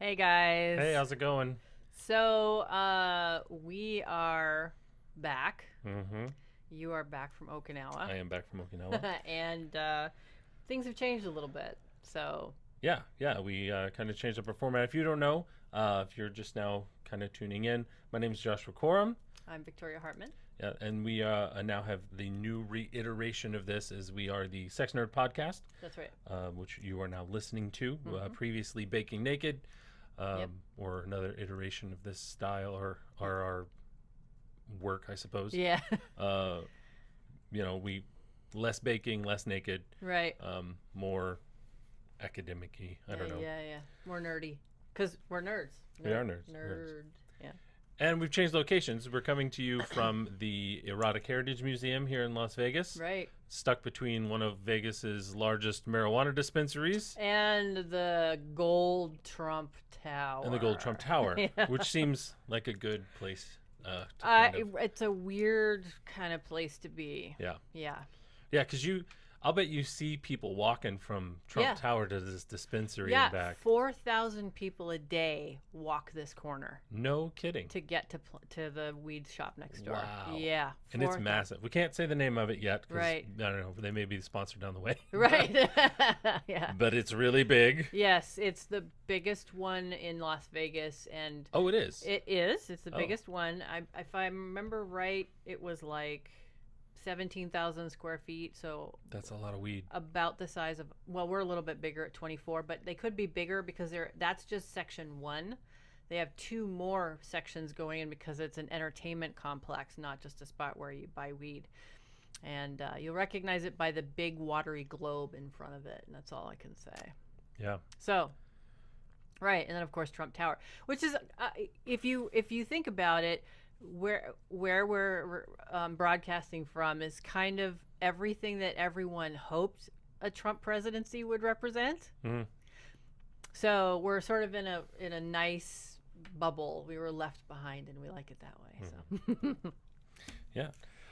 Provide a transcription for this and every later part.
Hey guys. Hey, how's it going? So we are back. Mm-hmm. You are back from Okinawa, I am back from Okinawa. and things have changed a little bit. So Yeah. We kind of changed up our format. If you don't know, if you're just now kind of tuning in, my name is Joshua Corum. I'm Victoria Hartman. Yeah, and we now have the new reiteration of this as we are the Sex Nerd Podcast, That's right. which you are now listening to. Mm-hmm. Previously, Baking Naked, Yep. or another iteration of this style, or our work, I suppose. Yeah. Uh, we less baking, less naked, Right. more academic-y. I don't know. Yeah. More nerdy, cause we're nerds. We are nerds. Nerd. Yeah. And we've changed locations. We're coming to you from the Erotic Heritage Museum here in Las Vegas, Right. stuck between one of Vegas's largest marijuana dispensaries And the Gold Trump Tower. and the Gold Trump Tower, Yeah. which seems like a good place to kind of, It's a weird kind of place to be. yeah. Yeah. Yeah, because I'll bet you see people walking from Trump Yeah. Tower to this dispensary Yeah, and back. 4,000 people a day walk this corner No kidding. to get to the weed shop next door. Wow. Yeah. And it's 4,000. massive. We can't say the name of it yet. 'Cause, Right. I don't know. They may be sponsored down the way. Right. Yeah. But it's really big. Yes, it's the biggest one in Las Vegas, and Oh, it is. it is. It's the Oh. biggest one. If I remember right, it was like 17,000 square feet, so That's a lot of weed. about the size of, well, we're a little bit bigger at 24, but they could be bigger because that's just section 1. They have 2 more sections going in because it's an entertainment complex, not just a spot where you buy weed. And you'll recognize it by the big watery globe in front of it, and that's all I can say. Yeah. So, right, and then of course Trump Tower, which is if you think about it, where we're broadcasting from is kind of everything that everyone hoped a Trump presidency would represent. Mhm. So we're sort of in a nice bubble. We were left behind, and we like it that way. So Yeah.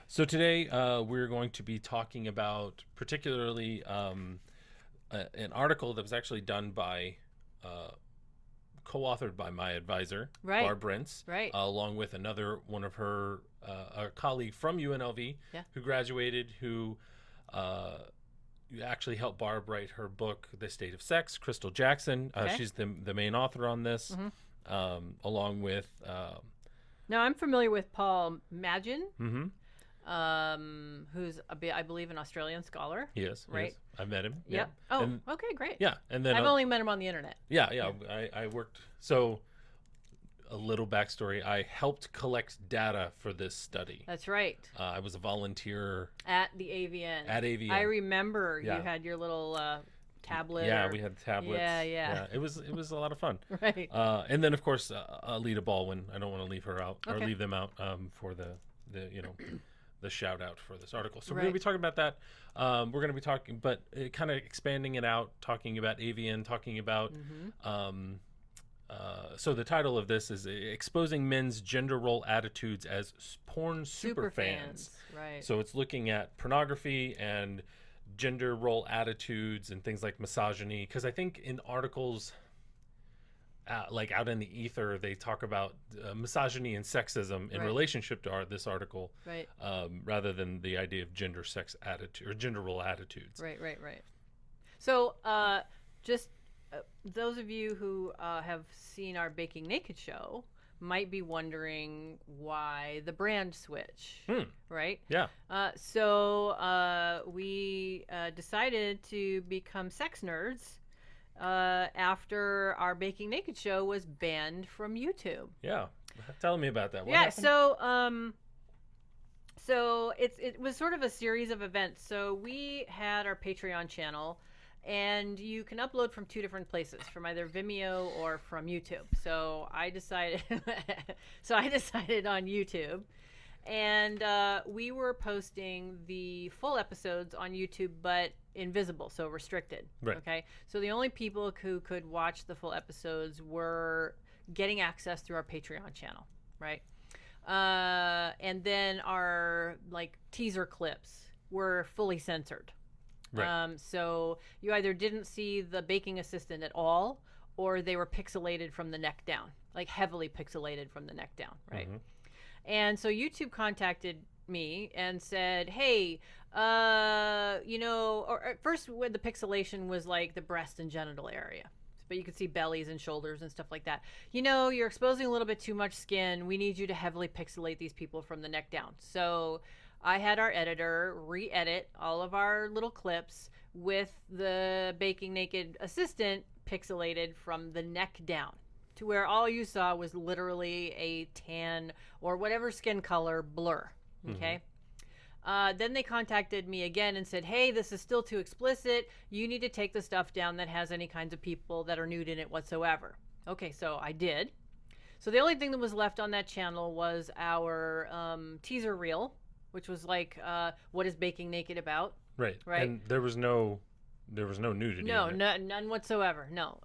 So today we're going to be talking about particularly an article that was actually done by, co-authored by my advisor, Right. Barb Brentz, Right. along with another one of her, a colleague from UNLV, Yeah. who graduated, who actually helped Barb write her book, The State of Sex, Crystal Jackson. Okay. She's the main author on this, along with... now I'm familiar with Paul Magin, mhm. Who's I believe an Australian scholar. He is. Right. I've met him. Yep. Yeah. Oh, And, okay, great. yeah. And then I've only met him on the internet. yeah. I worked. So a little backstory. I helped collect data for this study. That's right. I was a volunteer At the AVN. at AVN. I remember Yeah. you had your little tablet. Yeah, or- we had tablets. Yeah. It was a lot of fun. Right. And then of course Alita Baldwin. I don't want to leave her out or Okay. leave them out for the the shout out for this article. So we're Right. going to be talking about that. We're going to be talking, but kind of expanding it out, talking about AVN, talking about. Mm-hmm. So the title of this is Exposing Men's Gender Role Attitudes as Porn Superfans. Right. So it's looking at pornography and gender role attitudes and things like misogyny. Because I think in articles, like out in the ether, they talk about misogyny and sexism in Right. relationship to this article, Right. rather than the idea of gender sex attitude or gender role attitudes. Right. So, just those of you who have seen our Baking Naked show might be wondering why the brand switch, right? Yeah. So we decided to become sex nerds after our Baking Naked show was banned from YouTube. Yeah. Tell me about that. What Yeah, happened? so it was sort of a series of events. So we had our Patreon channel, and you can upload from 2 different places, from either Vimeo or from YouTube. So I decided on YouTube, and we were posting the full episodes on YouTube, but invisible, so restricted. Right. Okay. So the only people who could watch the full episodes were getting access through our Patreon channel, right? And then our teaser clips were fully censored. Right. So you either didn't see the baking assistant at all, or they were pixelated from the neck down, like heavily pixelated from the neck down, right? Mm-hmm. And so YouTube contacted me and said, hey, or at first when the pixelation was like the breast and genital area, but you could see bellies and shoulders and stuff like that. You're exposing a little bit too much skin. We need you to heavily pixelate these people from the neck down. So I had our editor re-edit all of our little clips with the Baking Naked assistant pixelated from the neck down to where all you saw was literally a tan or whatever skin color blur. Okay. Then they contacted me again and said, hey, this is still too explicit. You need to take the stuff down that has any kinds of people that are nude in it whatsoever. Okay, so I did. So the only thing that was left on that channel was our teaser reel, which was like, what is Baking Naked about? Right. And there was no nudity. No, none whatsoever. No.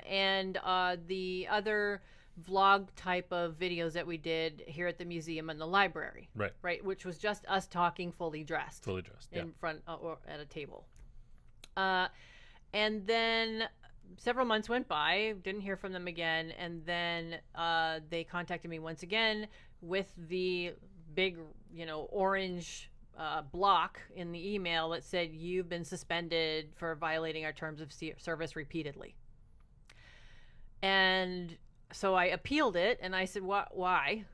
And the other vlog type of videos that we did here at the museum and the library. Right. Which was just us talking fully dressed. In front or at a table. And then several months went by, didn't hear from them again. And then they contacted me once again with the big, orange block in the email that said, you've been suspended for violating our terms of service repeatedly. And so I appealed it, and I said, why?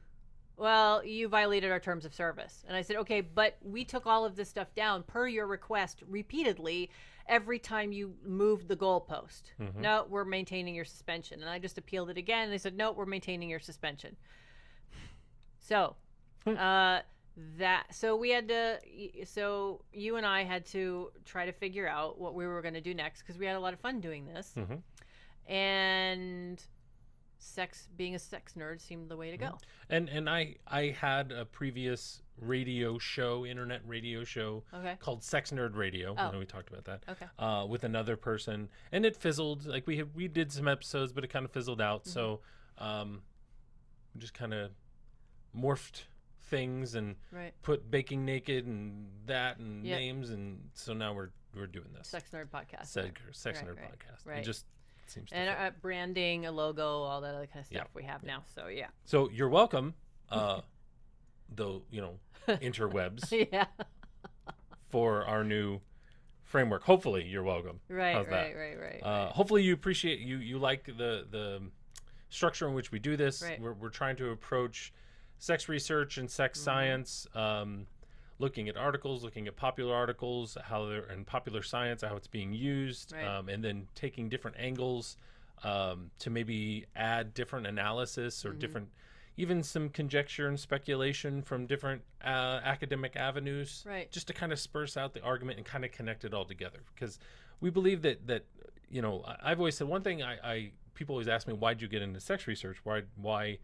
Well, you violated our terms of service. And I said, okay, but we took all of this stuff down per your request repeatedly every time you moved the goalpost. Mm-hmm. No, we're maintaining your suspension. And I just appealed it again, and they said, no, we're maintaining your suspension. So, so you and I had to try to figure out what we were going to do next, because we had a lot of fun doing this. Mm-hmm. And being a sex nerd seemed the way to go. And I had a previous internet radio show called Sex Nerd Radio. Oh. We talked about that. Okay. With another person, and it fizzled. Like we did some episodes, but it kind of fizzled out. Mm-hmm. So we just kind of morphed things and put Baking Naked and that and names, and so now we're doing this Sex Nerd Podcast. Sex Nerd Podcast. Right. It just seems to and branding, a logo, all that other kind of stuff we have now. So So you're welcome, though, interwebs for our new framework. Hopefully you're welcome. Right. How's that? Right. Hopefully you appreciate you like the structure in which we do this. Right. We're trying to approach sex research and sex science, looking at articles, looking at popular articles, and popular science, how it's being used, and then taking different angles to maybe add different analysis or different, even some conjecture and speculation from different academic avenues, just to kind of spurse out the argument and kind of connect it all together. Because we believe that I've always said one thing. People always ask me, why'd you get into sex research? Why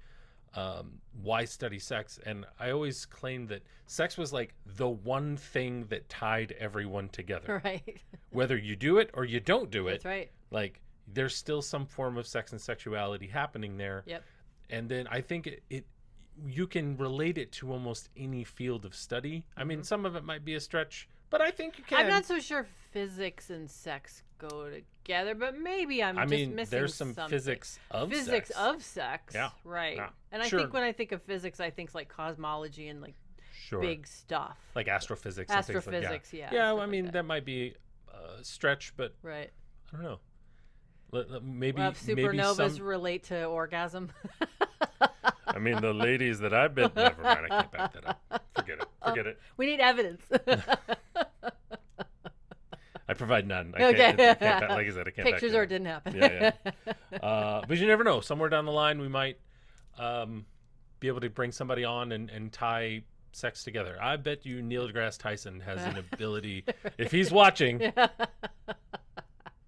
study sex? And I always claimed that sex was like the one thing that tied everyone together. Right. Whether you do it or you don't do it. That's right. Like there's still some form of sex and sexuality happening there. Yep. And then I think you can relate it to almost any field of study. I mean, some of it might be a stretch, but I think you can. I'm not so sure physics and sex go together, but maybe I'm just missing there's some something. Physics of sex. Yeah. Right. Yeah. And I think when I think of physics, I think like cosmology and like big stuff. Like astrophysics. Astrophysics, and things yeah. I mean, that might be a stretch, but I don't know. Maybe supernovas relate to orgasm. I mean, the ladies that I've been. Never mind. I can't back that up. Forget it. We need evidence. I provide none. I okay. can't, like I said, I can't. Pictures or it didn't happen. Yeah. But you never know. Somewhere down the line, we might be able to bring somebody on and tie sex together. I bet you Neil deGrasse Tyson has an ability, if he's watching.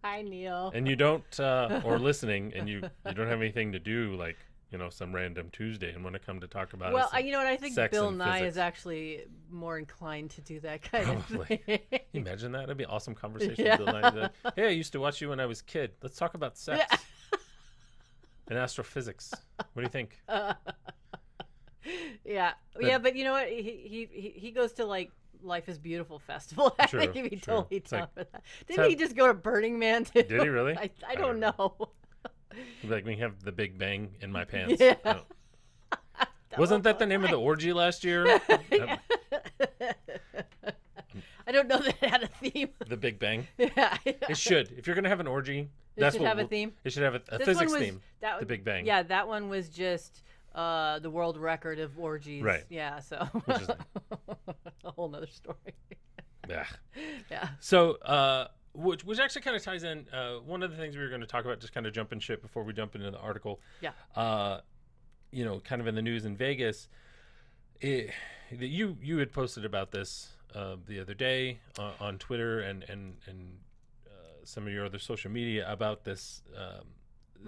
Hi, Neil. And you don't, or listening, and you don't have anything to do, like, some random Tuesday and want to come to talk about it. Well, you know what? I think Bill Nye physics. is actually more inclined to do that kind of thing. Can you imagine that? That'd be an awesome conversation with Bill Nye. Like, hey, I used to watch you when I was a kid. Let's talk about sex and astrophysics. What do you think? But you know what? He goes to like Life is Beautiful festival. I think he'd be totally tough for that. Didn't he just go to Burning Man too? Did he really? I don't know. Like, we have the Big Bang in my pants. Yeah. Oh. Wasn't that the name of the orgy last year? I don't know that it had a theme. The Big Bang. Yeah. It should. If you're gonna have an orgy, It should have a theme. It should have a This physics one was, theme. That, The Big Bang. Yeah, that one was just the world record of orgies. Right. Yeah, so Which is a whole nother story. Yeah. Yeah. So, which actually kind of ties in. One of the things we were going to talk about, just kind of jumping ship before we jump into the article. Yeah. You know, kind of in the news in Vegas. You had posted about this the other day on Twitter and some of your other social media about this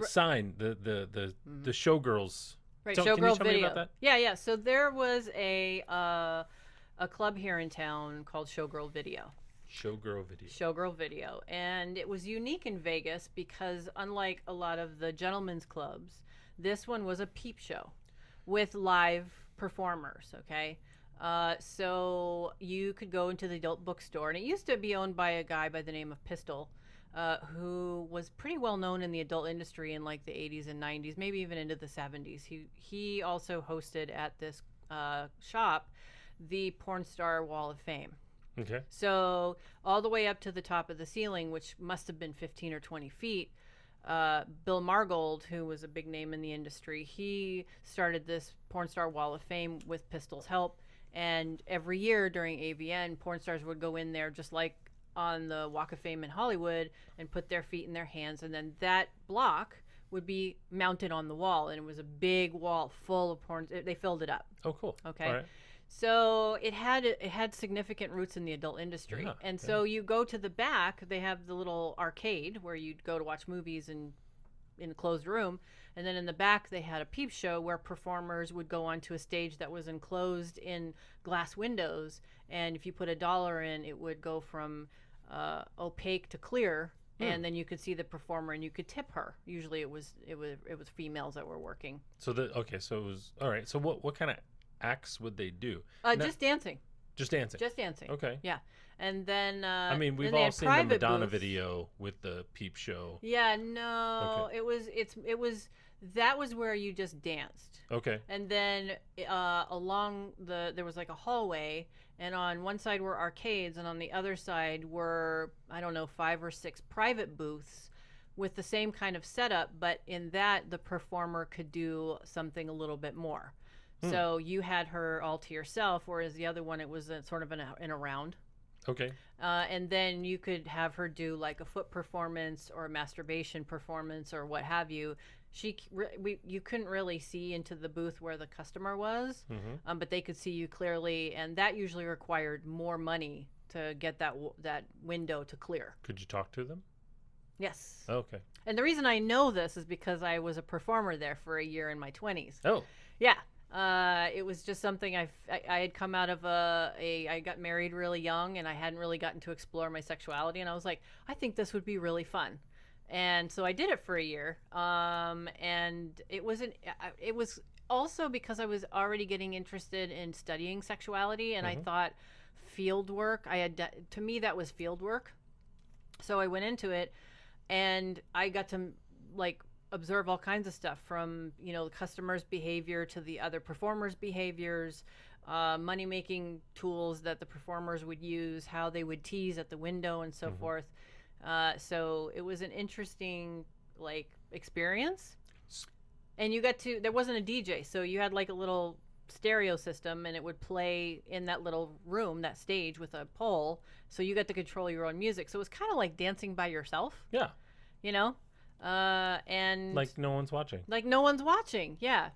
sign, the Showgirls. Right, Can you Showgirl tell video. me about that? Yeah. So there was a club here in town called Showgirl Video. Showgirl Video. Showgirl Video. And it was unique in Vegas because unlike a lot of the gentlemen's clubs, this one was a peep show with live performers, okay? So you could go into the adult bookstore, and it used to be owned by a guy by the name of Pistol, who was pretty well known in the adult industry in like the 80s and 90s, maybe even into the 70s. He also hosted at this shop the Porn Star Wall of Fame. Okay. So all the way up to the top of the ceiling, which must have been 15 or 20 feet, Bill Margold, who was a big name in the industry, he started this Porn Star Wall of Fame with Pistol's help. And every year during AVN, porn stars would go in there just like on the Walk of Fame in Hollywood and put their feet in their hands. And then that block would be mounted on the wall. And it was a big wall full of porn. They filled it up. Oh, cool. Okay. All right. So it had significant roots in the adult industry. Yeah, and so you go to the back, they have the little arcade where you'd go to watch movies in a closed room. And then in the back, they had a peep show where performers would go onto a stage that was enclosed in glass windows. And if you put $1 in, it would go from opaque to clear. And then you could see the performer and you could tip her. Usually it was females that were working. So so it was all right. So what kind of acts would they do? Just dancing. Just dancing. Just dancing. Okay. Yeah. And then I mean, we've then they all had seen the private Madonna booths. video with the peep show. Yeah, no. Okay. It was that was where you just danced. Okay. And then along there was like a hallway, and on one side were arcades, and on the other side were, I don't know, 5 or 6 private booths with the same kind of setup, but in that the performer could do something a little bit more. So you had her all to yourself, whereas the other one, it was sort of in a round. Okay. And then you could have her do like a foot performance or a masturbation performance or what have you. You couldn't really see into the booth where the customer was, but they could see you clearly, and that usually required more money to get that window to clear. Could you talk to them? Yes. Okay. And the reason I know this is because I was a performer there for a year in my 20s. Oh. Yeah. It was just something I had come out of I got married really young, and I hadn't really gotten to explore my sexuality, and I was like, I think this would be really fun. And so I did it for a year. And it was also because I was already getting interested in studying sexuality, and I thought field work, to me that was field work. So I went into it, and I got to like observe all kinds of stuff, from the customer's behavior to the other performers' behaviors, money making tools that the performers would use, how they would tease at the window, and so forth. So it was an interesting experience. And there wasn't a DJ, so you had like a little stereo system, and it would play in that little room, that stage with a pole, so you got to control your own music. So it was kind of like dancing by yourself. Yeah. And like no one's watching. Like no one's watching. Yeah.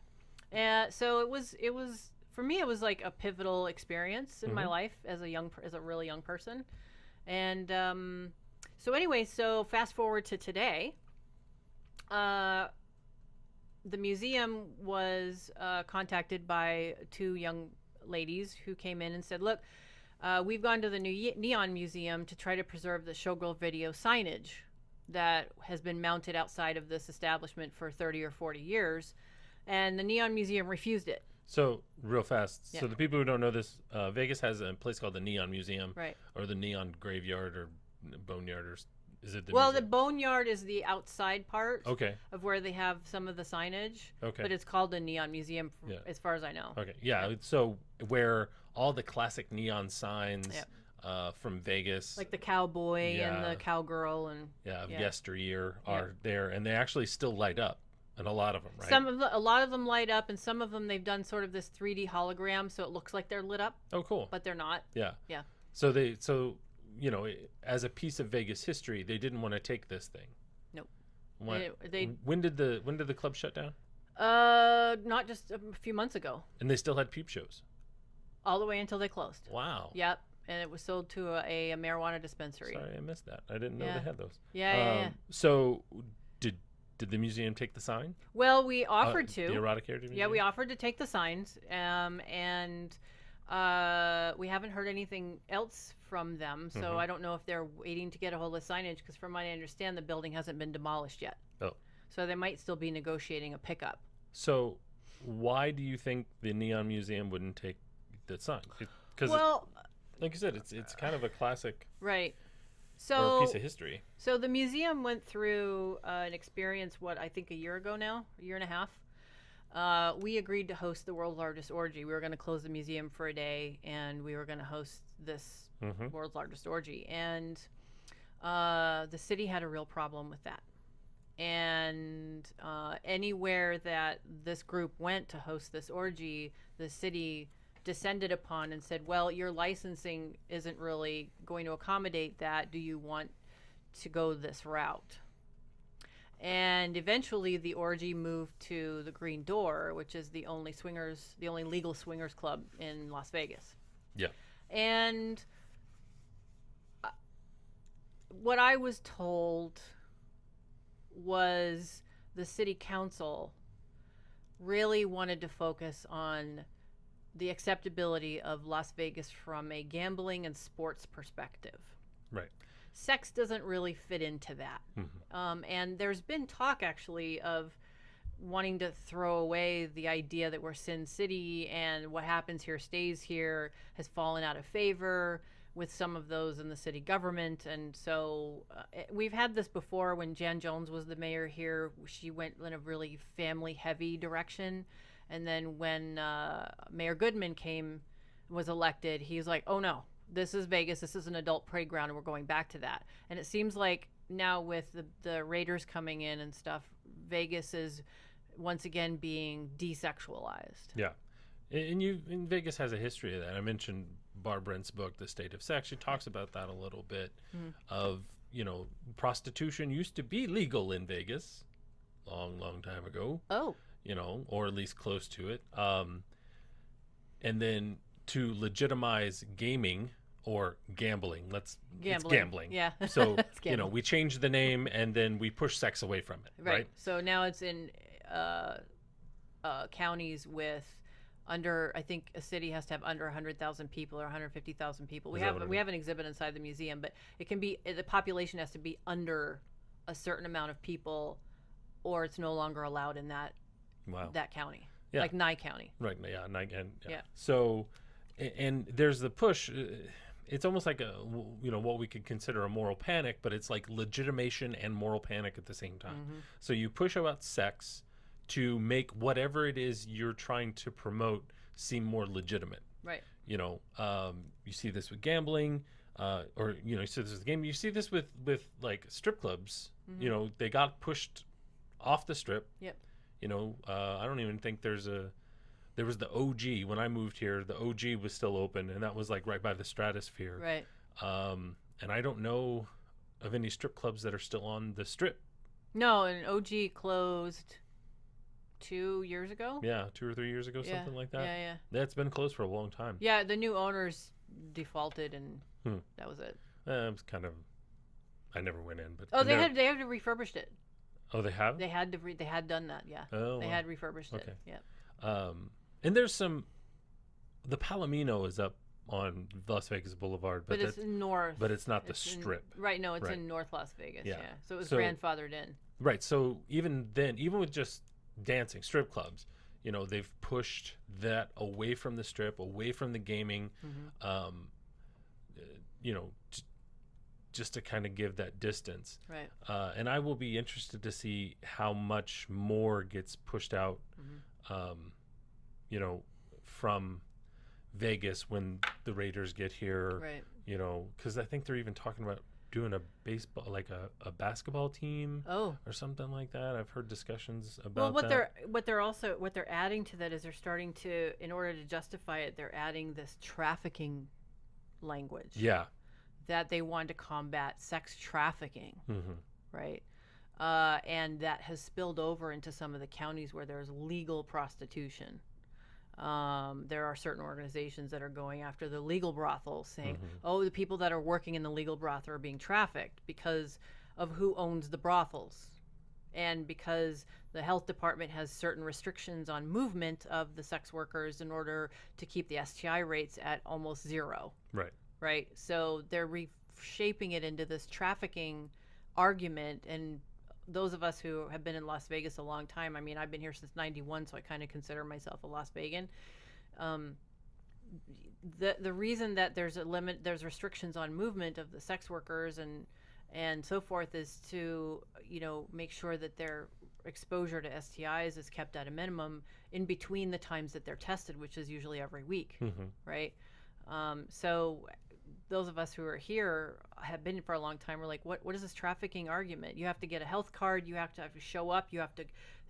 So it was for me, it was like a pivotal experience in my life as a really young person. And so anyway, so fast forward to today. The museum was contacted by 2 young ladies who came in and said, look, we've gone to the new Neon Museum to try to preserve the Showgirl video signage that has been mounted outside of this establishment for 30 or 40 years. And the Neon Museum refused it. So real fast. Yeah. So the people who don't know this, Vegas has a place called the Neon Museum. Right. Or the Neon Graveyard or Boneyard, or Is it the Well, the museum? Boneyard is the outside part Okay. of where they have some of the signage. Okay. But it's called the Neon Museum, Yeah. as far as I know. Okay. Yeah. So where all the classic neon signs Yep. from Vegas, Like the cowboy and Yeah. the cowgirl and of yeah. yesteryear, are there, and they actually still light up, and a lot of them, right? a lot of them light up, and some of them they've done sort of this 3D hologram, so it looks like they're lit up, Oh, cool. but they're not. Yeah. Yeah. So you know, as a piece of Vegas history, they didn't want to take this thing. Nope. When, They when did the club shut down? not just a few months ago, And they still had peep shows. all the way until they closed. Wow. Yep. And it was sold to a marijuana dispensary. Sorry, I missed that. I didn't know Yeah. they had those. Yeah. So did the museum take the sign? Well, we offered to. The erotic heritage museum? Yeah, we offered to take the signs, and we haven't heard anything else from them. So Mhm. I don't know if they're waiting to get a hold of signage, because from what I understand, the building hasn't been demolished yet. Oh. So they might still be negotiating a pickup. So why do you think the Neon Museum wouldn't take the sign? Because, Well, like you said, it's kind of a classic right. or a So piece of history. So the museum went through an experience, I think a year ago now, a year and a half. We agreed to host the world's largest orgy. We were going to close the museum for a day, and we were going to host this Mm-hmm. world's largest orgy. And the city had a real problem with that. And anywhere that this group went to host this orgy, the city descended upon and said, well, your licensing isn't really going to accommodate that. Do you want to go this route? And eventually the orgy moved to the Green Door, which is the only legal swingers club in Las Vegas. Yeah. And what I was told was the city council really wanted to focus on the acceptability of Las Vegas from a gambling and sports perspective. Right. Sex doesn't really fit into that. Mm-hmm. And there's been talk actually of wanting to throw away the idea that we're Sin City and what happens here stays here has fallen out of favor with some of those in the city government. And so we've had this before when Jan Jones was the mayor here. She went in a really family heavy direction. And then when Mayor Goodman was elected, he's like, oh no, this is Vegas. This is an adult playground, and we're going back to that. And it seems like now with the Raiders coming in and stuff, Vegas is once again being desexualized. Yeah. And Vegas has a history of that. I mentioned Barb Brent's book, The State of Sex. She talks about that a little bit of, prostitution used to be legal in Vegas long time ago. Oh. Or at least close to it. And then to legitimize gaming or gambling, it's gambling. Yeah. So, It's gambling. we changed the name and then we push sex away from it. Right. So now it's in counties with I think a city has to have under 100,000 people or 150,000 people. We have an exhibit inside the museum, but the population has to be under a certain amount of people, or it's no longer allowed in that county. Yeah. Like Nye County. Right. Yeah. Yeah. So, and there's the push. It's almost like what we could consider a moral panic, but it's like legitimation and moral panic at the same time. Mm-hmm. So you push out sex to make whatever it is you're trying to promote seem more legitimate. Right. You see this with gambling, or you see this with gaming. You see this with like strip clubs. Mm-hmm. They got pushed off the strip. Yep. I don't even think there was the OG when I moved here. The OG was still open, and that was like right by the Stratosphere. Right. And I don't know of any strip clubs that are still on the strip. No, and OG closed 2 years ago. Yeah, 2 or 3 years ago, something like that. Yeah. That's been closed for a long time. Yeah, the new owners defaulted, and that was it. It was kind of. I never went in, but they had refurbished it. Oh, they have. They had they had done that. Yeah. Oh, they had refurbished it. Yeah. And there's the Palomino is up on Las Vegas Boulevard, but it's north. But it's not the Strip. Right. No, it's in North Las Vegas. Yeah. So it was grandfathered in. Right. So even then, even with just dancing strip clubs, they've pushed that away from the Strip, away from the gaming. just to kind of give that distance. Right. And I will be interested to see how much more gets pushed out, from Vegas when the Raiders get here. Right. Because I think they're even talking about doing a baseball, like a basketball team or something like that. I've heard discussions about what they're adding to that is they're starting to, in order to justify it, they're adding this trafficking language. Yeah. That they want to combat sex trafficking, right? And that has spilled over into some of the counties where there's legal prostitution. There are certain organizations that are going after the legal brothels, saying, the people that are working in the legal brothel are being trafficked because of who owns the brothels. And because the health department has certain restrictions on movement of the sex workers in order to keep the STI rates at almost zero. Right. So they're reshaping it into this trafficking argument. And those of us who have been in Las Vegas a long time, I mean, I've been here since 91, so I kind of consider myself a Las Vegan. The reason that there's there's restrictions on movement of the sex workers and so forth is to, make sure that their exposure to STIs is kept at a minimum in between the times that they're tested, which is usually every week, right? So those of us who are here have been for a long time. We're like, what is this trafficking argument? You have to get a health card. You have to show up. You have to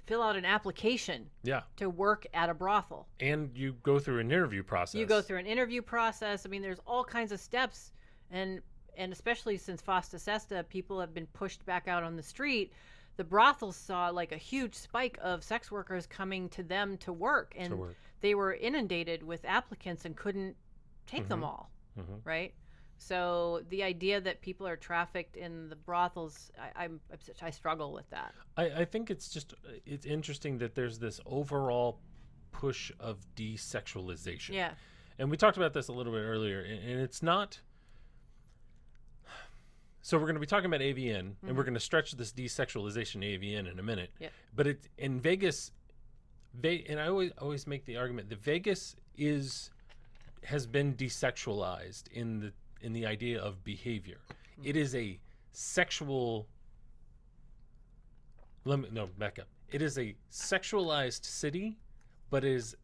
fill out an application to work at a brothel. And you go through an interview process. I mean, there's all kinds of steps. And especially since Fosta Sesta, people have been pushed back out on the street. The brothels saw like a huge spike of sex workers coming to them to work. And they were inundated with applicants and couldn't take them all, right? So the idea that people are trafficked in the brothels, I struggle with that. I think it's interesting that there's this overall push of desexualization. Yeah. And we talked about this a little bit earlier, and it's not. So we're going to be talking about AVN, and we're going to stretch this desexualization AVN in a minute. Yeah. But in Vegas, and I always make the argument that Vegas has been desexualized in the idea of behavior. It is a sexual. Back up. It is a sexualized city, but is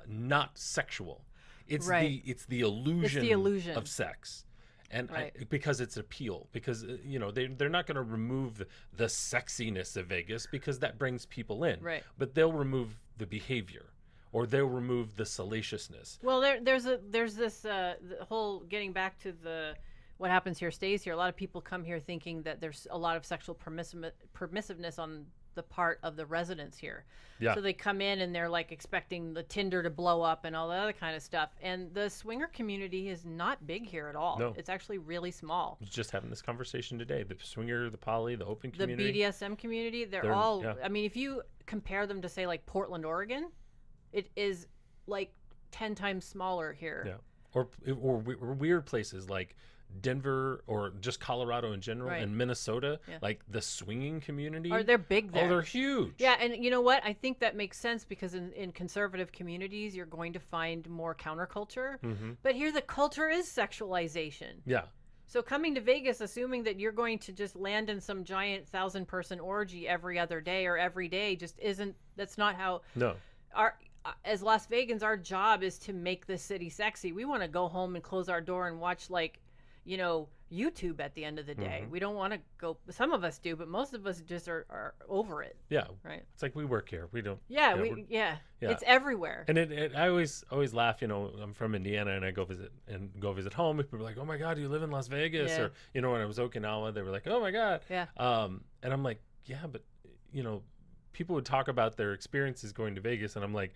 not sexual. It's the illusion of sex. And because it's appeal, because they're not going to remove the sexiness of Vegas because that brings people in. Right. But they'll remove the behavior, or they'll remove the salaciousness. Well, there's this the whole getting back to the what happens here stays here. A lot of people come here thinking that there's a lot of sexual permissiveness on the part of the residents here. Yeah. So they come in and they're like expecting the Tinder to blow up and all that other kind of stuff. And the swinger community is not big here at all. No. It's actually really small. I was just having this conversation today. The swinger, the poly, the open community. The BDSM community, they're all, yeah. I mean, if you compare them to say like Portland, Oregon, it is like 10 times smaller here. Yeah. Or weird places like Denver or just Colorado in general and Minnesota, like the swinging community. They're big there. Oh, they're huge. Yeah, and you know what? I think that makes sense because in conservative communities, you're going to find more counterculture. Mm-hmm. But here the culture is sexualization. Yeah. So coming to Vegas, assuming that you're going to just land in some giant 1,000-person orgy every other day or every day just isn't, that's not how... No. As Las Vegans, our job is to make the city sexy. We want to go home and close our door and watch YouTube at the end of the day. Mm-hmm. We don't want to go, some of us do, but most of us just are over it. Yeah. Right. It's like we work here. We don't. Yeah. Yeah. It's everywhere. And I always laugh, I'm from Indiana and I go visit home. People are like, oh my God, you live in Las Vegas? Yeah. Or, when I was Okinawa, they were like, oh my God. Yeah. And I'm like, yeah, but people would talk about their experiences going to Vegas. And I'm like,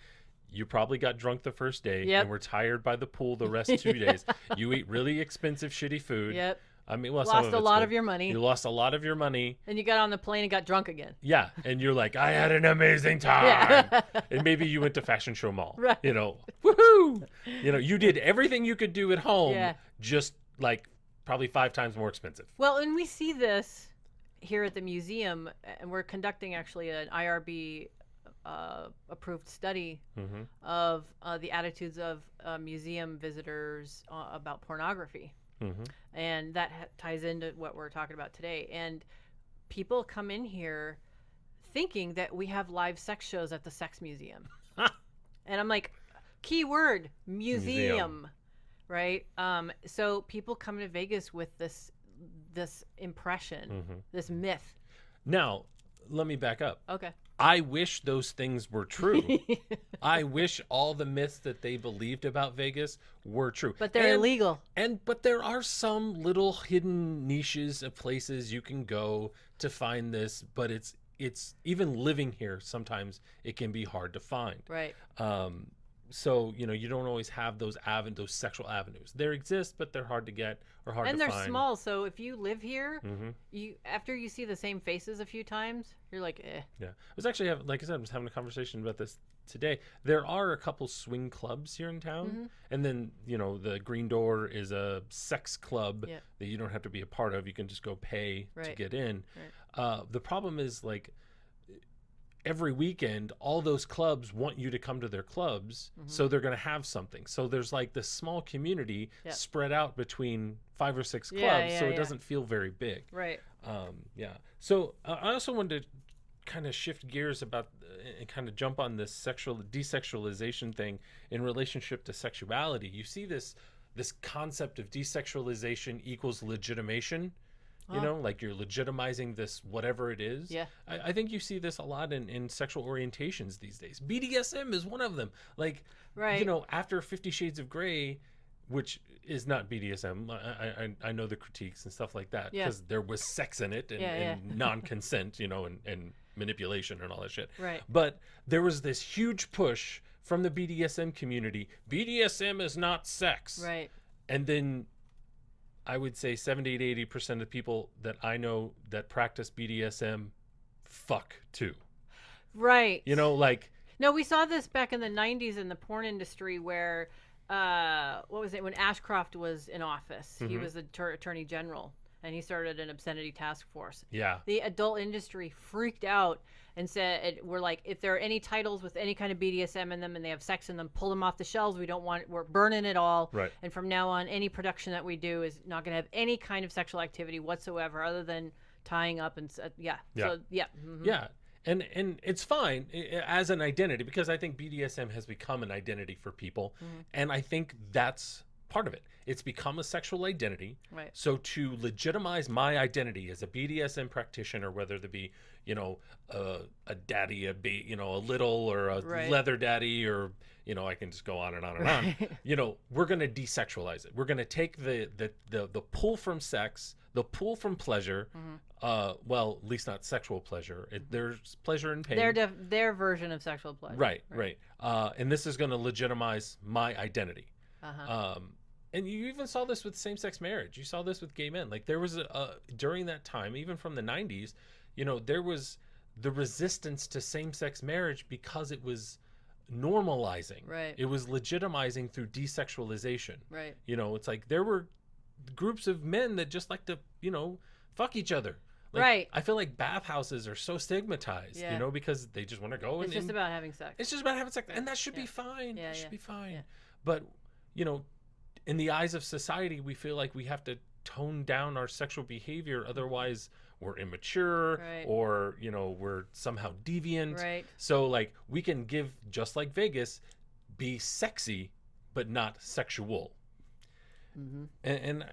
you probably got drunk the first day and were tired by the pool the rest 2 days. You eat really expensive, shitty food. Yep. I mean, well, lost a lot of your money. You lost a lot of your money. And you got on the plane and got drunk again. Yeah. And you're like, I had an amazing time. Yeah. And maybe you went to Fashion Show Mall. Right. Woohoo! You did everything you could do at home, just like probably 5 times more expensive. Well, and we see this here at the museum, and we're conducting actually an IRB approved study of the attitudes of museum visitors about pornography. Mm-hmm. And that ties into what we're talking about today. And people come in here thinking that we have live sex shows at the sex museum. And I'm like, keyword, museum. Right? So people come to Vegas with this impression, this myth. Now, let me back up. Okay. I wish those things were true. I wish all the myths that they believed about Vegas were true. But they're illegal. But there are some little hidden niches of places you can go to find this, but it's even living here, sometimes it can be hard to find. Right. So, you don't always have those sexual avenues. They exist, but they're hard to get or hard to find. And they're small, so if you live here, after you see the same faces a few times, you're like, eh. Yeah. I was actually like I said, I was having a conversation about this today. There are a couple swing clubs here in town, and then, the Green Door is a sex club that you don't have to be a part of. You can just go pay to get in. Right. The problem is, like, every weekend, all those clubs want you to come to their clubs, so they're going to have something. So there's like this small community spread out between 5 or 6 clubs, so it doesn't feel very big. Right. Yeah. So I also wanted to kind of shift gears about and kind of jump on this desexualization thing in relationship to sexuality. You see this concept of desexualization equals legitimation. Like you're legitimizing this, whatever it is. Yeah. I think you see this a lot in sexual orientations these days. BDSM is one of them. Like, right. After 50 Shades of Grey, which is not BDSM, I know the critiques and stuff like that, because there was sex in it and non-consent, and manipulation and all that shit. Right. But there was this huge push from the BDSM community. BDSM is not sex. Right. And then I would say 70 to 80% of people that I know that practice BDSM fuck too. Right. No, we saw this back in the 90s in the porn industry where, what was it, when Ashcroft was in office, he was the attorney general, and he started an obscenity task force. Yeah. The adult industry freaked out and said, we're like, if there are any titles with any kind of BDSM in them and they have sex in them, pull them off the shelves. We're burning it all. Right. And from now on, any production that we do is not going to have any kind of sexual activity whatsoever other than tying up and, yeah. So, yeah. Yeah. And it's fine as an identity, because I think BDSM has become an identity for people. And I think that's part of it. It's become a sexual identity. Right. So to legitimize my identity as a BDSM practitioner, whether it be, a daddy, a little, or a leather daddy, or, I can just go on and on and on. We're going to desexualize it. We're going to take the pull from sex, the pull from pleasure, well, at least not sexual pleasure. There's pleasure and pain. Their version of sexual pleasure. Right. And this is going to legitimize my identity. And you even saw this with same-sex marriage. You saw this with gay men. Like, there was during that time, even from the 90s, there was the resistance to same-sex marriage because it was normalizing. Right. It was legitimizing through desexualization. Right. It's like there were groups of men that just like to, fuck each other. Like, right. I feel like bathhouses are so stigmatized, because they just want to go. It's just about having sex. It's just about having sex. And that should be fine. Yeah, it should be fine. Yeah. But, in the eyes of society, we feel like we have to tone down our sexual behavior. Otherwise, we're immature, or, we're somehow deviant. Right. So, like, we can just like Vegas, be sexy, but not sexual. And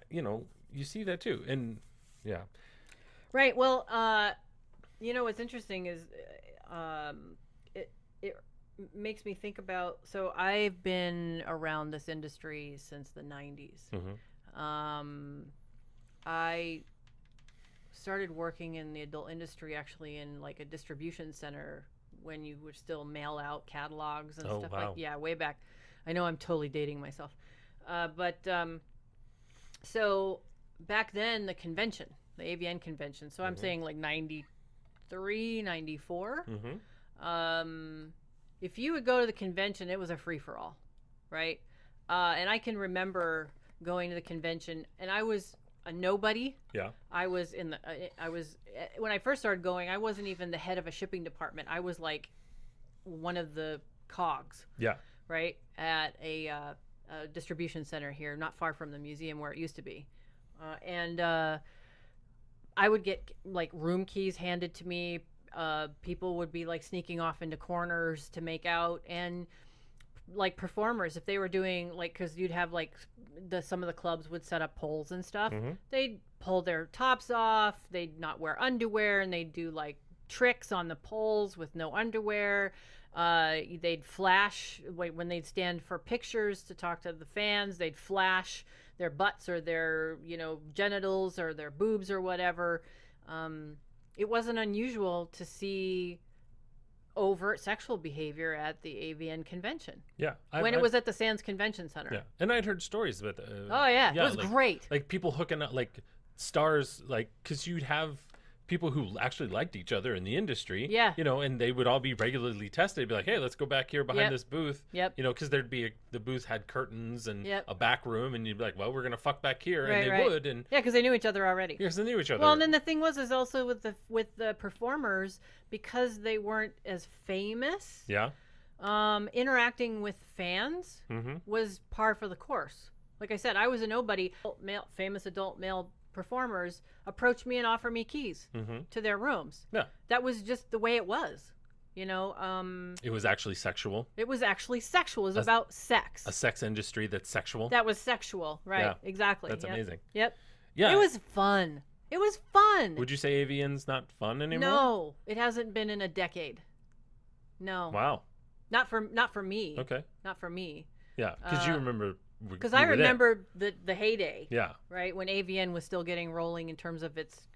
you see that too. And, yeah. Right. Well, what's interesting is it makes me think about, so I've been around this industry since the 90s. I started working in the adult industry actually in like a distribution center when you would still mail out catalogs and stuff. Wow. Way back. I know I'm totally dating myself. So back then, the convention, the AVN convention, so I'm saying like 93, 94. If you would go to the convention, it was a free-for-all, right? And I can remember going to the convention, and I was a nobody. Yeah. I was when I first started going, I wasn't even the head of a shipping department. I was like one of the cogs. Yeah. Right? At a distribution center here, not far from the museum where it used to be. And I would get like room keys handed to me. People would be like sneaking off into corners to make out, and like performers, if they were doing like, because you'd have like some of the clubs would set up poles and stuff. They'd pull their tops off. They'd not wear underwear, and they'd do like tricks on the poles with no underwear. They'd flash when they'd stand for pictures to talk to the fans. They'd flash their butts or their genitals or their boobs or whatever. It wasn't unusual to see overt sexual behavior at the AVN convention. Yeah, when it was at the Sands Convention Center. Yeah, and I'd heard stories about. Oh yeah, it was like, great. Like people hooking up, like stars, like because you'd have people who actually liked each other in the industry. Yeah. And they would all be regularly tested. They'd be like, hey, let's go back here behind this booth. Yep. Because there'd be the booth had curtains and Yep. a back room, and you'd be like, well, we're gonna fuck back here, Right, and they right. would, and Yeah, because they knew each other already. yes, they knew each other. Well, and then the thing was also with the performers, because they weren't as famous. Yeah. Interacting with fans Mm-hmm. was par for the course. Like I said, I was a nobody. Famous adult male performers approached me and offered me keys Mm-hmm. to their rooms. Yeah. That was just the way it was. It was actually sexual. It was actually sexual. It was about sex. A sex industry that's sexual. That was sexual, right? Yeah. Exactly. That's Yep. amazing. Yep. Yeah. It was fun. It was fun. Would you say AVN's not fun anymore? No, it hasn't been in a decade. No. Wow. Not for me. Okay. Not for me. Yeah, because you remember. Because I remember the heyday. Yeah. Right, when AVN was still getting rolling in terms of its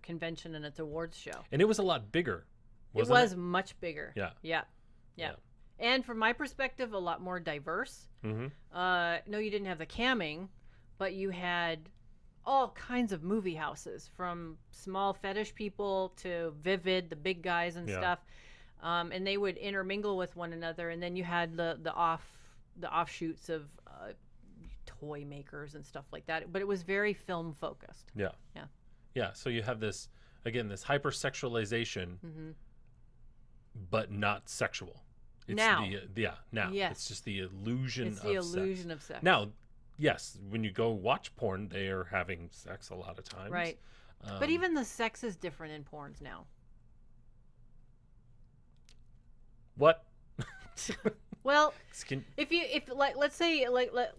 convention and its awards show. And it was a lot bigger. It was much bigger. Yeah. Yeah. Yeah. And from my perspective, a lot more diverse. Mm-hmm. No, you didn't have the camming, but you had all kinds of movie houses, from small fetish people to Vivid, the big guys and stuff. And they would intermingle with one another. And then you had the offshoots of toy makers and stuff like that. But it was very film focused. Yeah. Yeah. Yeah. So you have this hypersexualization, but not sexual. It's Now. now. Yes. It's just the illusion It's of the sex. illusion of sex. Now, yes, when you go watch porn, they are having sex a lot of times. Right. But even the sex is different in porns now. What? Well,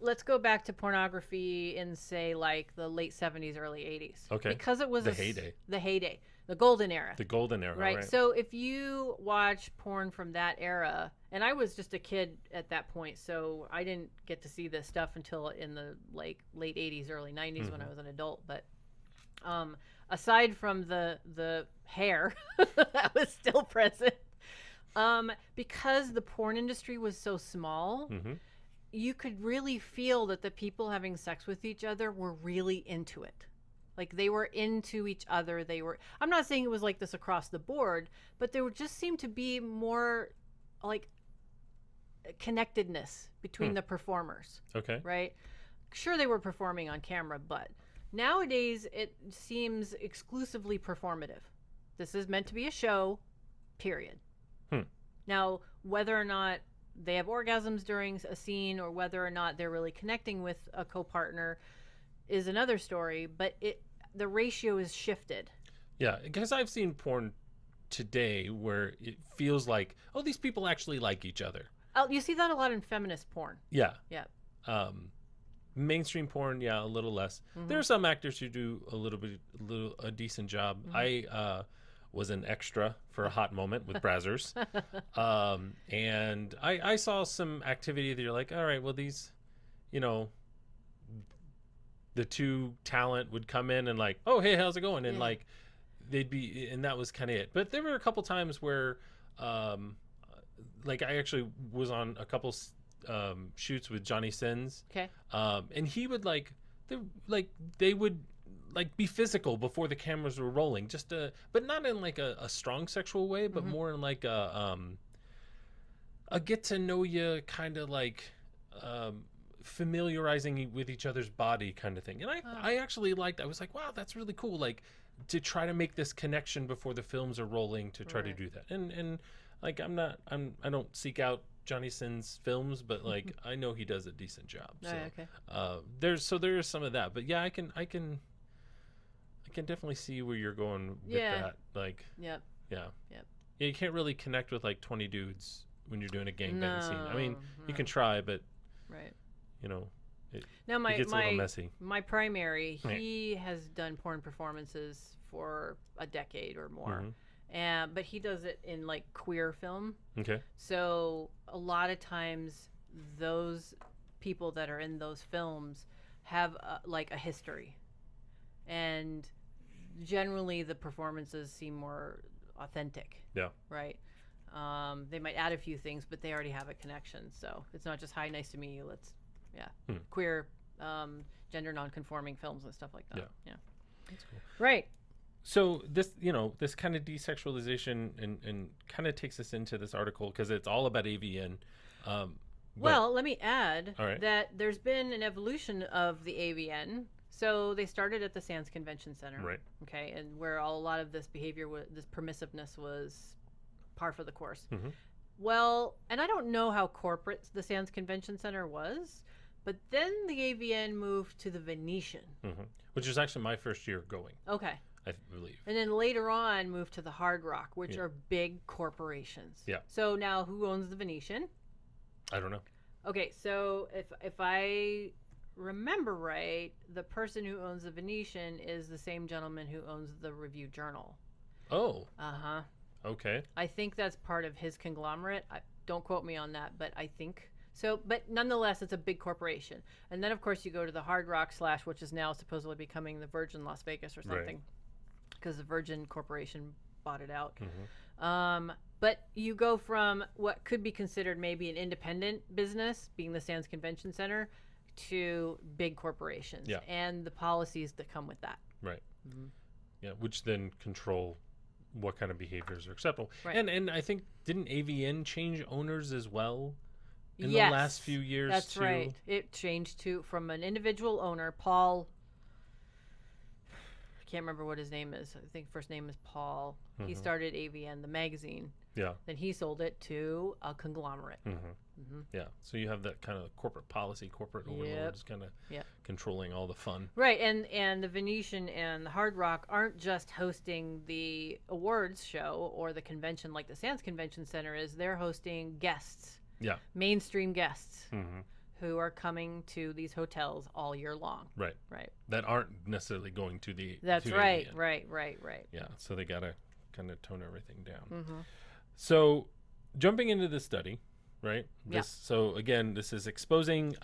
let's go back to pornography in, say, like the late 70s, early 80s. Okay. Because it was The heyday. The golden era. The golden era, Right. So if you watch porn from that era, and I was just a kid at that point, so I didn't get to see this stuff until in the late 80s, early 90s when I was an adult. But aside from the hair that was still present, because the porn industry was so small, Mm-hmm. you could really feel that the people having sex with each other were really into it. Like, they were into each other. I'm not saying it was like this across the board, but there just seemed to be more like connectedness between the performers. Okay. Right? Sure, they were performing on camera, but nowadays it seems exclusively performative. This is meant to be a show, period. Now, whether or not they have orgasms during a scene or whether or not they're really connecting with a co-partner is another story, but the ratio is shifted. Yeah, because I've seen porn today where it feels like, oh, these people actually like each other. Oh, you see that a lot in feminist porn. Yeah. Yeah. Mainstream porn, yeah, a little less. There are some actors who do a decent job. I was an extra for a hot moment with Brazzers. And I saw some activity that you're like, all right, well, these, the two talent would come in and like, oh, hey, how's it going? And like, and that was kind of it. But there were a couple times where, like, I actually was on a couple shoots with Johnny Sins. Okay. And he would they would like be physical before the cameras were rolling, but not in like a strong sexual way, but more in like a get to know you kind of like familiarizing with each other's body kind of thing. And I actually I was like, wow, that's really cool. Like, to try to make this connection before the films are rolling, to try to do that. And like, I don't seek out Johnny Sins films, but like I know he does a decent job. So Okay. there is some of that, but yeah, I can definitely see where you're going with that. Like, Yep. yeah, Yep. yeah, you can't really connect with like 20 dudes when you're doing a gangbang scene. I mean, you No. can try, but Right. you know, Now it gets a little messy. my primary, Right. he has done porn performances for a decade or more. Mhm. But he does it in like queer film. Okay. So a lot of times those people that are in those films have like a history. And generally the performances seem more authentic. Yeah. Right. They might add a few things, but they already have a connection. So it's not just, hi, nice to meet you. Let's, queer, gender non-conforming films and stuff like that. Yeah. That's cool. Right. So this, this kind of desexualization and kind of takes us into this article because it's all about AVN. Well, let me add All right. that there's been an evolution of the AVN. So they started at the Sands Convention Center. Right. Okay. And where a lot of this behavior, this permissiveness was par for the course. Mhm. Well, and I don't know how corporate the Sands Convention Center was, but then the AVN moved to the Venetian. Which is actually my first year going, Okay. I believe. And then later on moved to the Hard Rock, which are big corporations. Yeah. So now who owns the Venetian? I don't know. Okay, so if I remember right, the person who owns the Venetian is the same gentleman who owns the Review Journal. Oh. Uh-huh. Okay. I think that's part of his conglomerate. Don't quote me on that, but I think so. But nonetheless, it's a big corporation. And then, of course, you go to the Hard Rock / which is now supposedly becoming the Virgin Las Vegas or something, because the Virgin Corporation bought it out. But you go from what could be considered maybe an independent business, being the Sands Convention Center, to big corporations and the policies that come with that. Right. Yeah, which then control what kind of behaviors are acceptable. Right. And I think, didn't AVN change owners as well in the Yes, last few years that's too? right. It changed from an individual owner, Paul. I can't remember what his name is. I think first name is Paul. He started AVN, the magazine. Yeah. Then he sold it to a conglomerate. Yeah. So you have that kind of corporate policy, corporate overlords kind of controlling all the fun. Right. And the Venetian and the Hard Rock aren't just hosting the awards show or the convention like the Sands Convention Center is. They're hosting guests. Yeah. Mainstream guests who are coming to these hotels all year long. Right. Right. That aren't necessarily going to the That's to right. AVN. Right. Yeah. So they got to kind of tone everything down. So jumping into the study, right? So again, this is exposing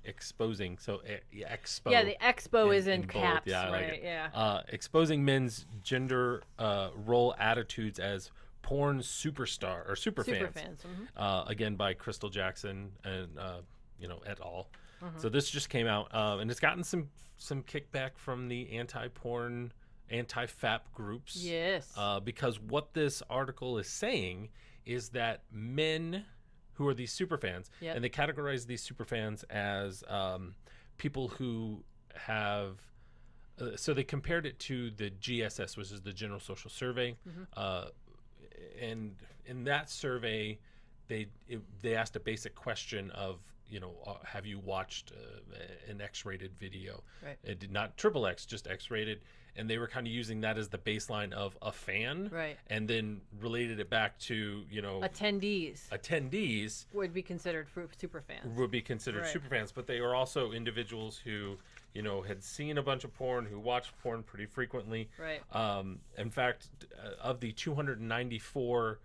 exposing. So expo. Yeah, the expo is in bold. caps. Yeah, I like right. it. Yeah. Exposing men's gender role attitudes as porn superstar or superfans. Again, by Crystal Jackson and et al. So this just came out, and it's gotten some kickback from the anti-porn, anti-FAP groups. Yes. Because what this article is saying is that men who are these superfans, and they categorize these superfans as people who have. So they compared it to the GSS, which is the General Social Survey, and in that survey, they asked a basic question of, have you watched an X-rated video? Right. It did not XXX, just X-rated, and they were kind of using that as the baseline of a fan, right? And then related it back to attendees would be considered super fans. Would be considered super fans, but they are also individuals who had seen a bunch of porn, who watched porn pretty frequently. Right. In fact, of the 294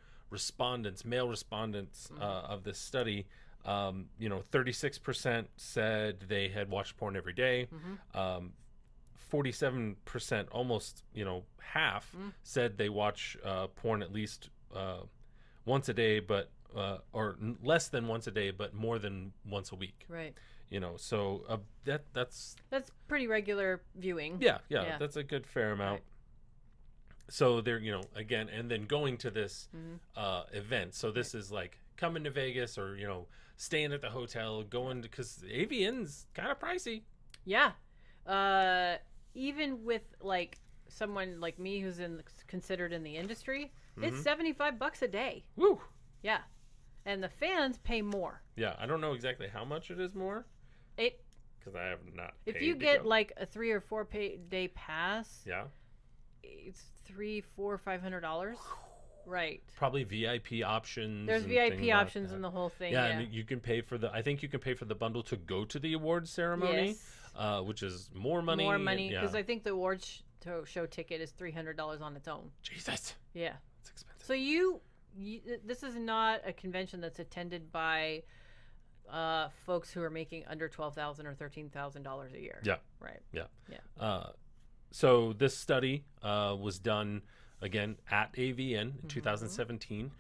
male respondents of this study, 36% said they had watched porn every day. 47%, almost half, said they watch porn at least once a day, but or less than once a day, but more than once a week. Right. So that's pretty regular viewing. Yeah, that's a good fair amount. Right. So they're again, and then going to this event. So this is like coming to Vegas, or staying at the hotel, going to, because AVN's kind of pricey. Yeah. Even with like someone like me who's considered in the industry, it's $75 a day. Woo. Yeah. And the fans pay more. Yeah, I don't know exactly how much it is more It because I have not. if paid you to get go. like a 3 or 4 day pass, Yeah, it's $300, $400, $500. Right. probably VIP options. There's and VIP things like options that. in the whole thing. Yeah, Yeah. and you can pay for the. I think you can pay for the bundle to go to the awards ceremony, which is more money. More money yeah. because I think the awards show ticket is $300 on its own. Jesus, Yeah. it's expensive. So this is not a convention that's attended by folks who are making under $12,000 or $13,000 a year. Yeah. Right. Yeah. Yeah. So this study was done again at AVN in 2017.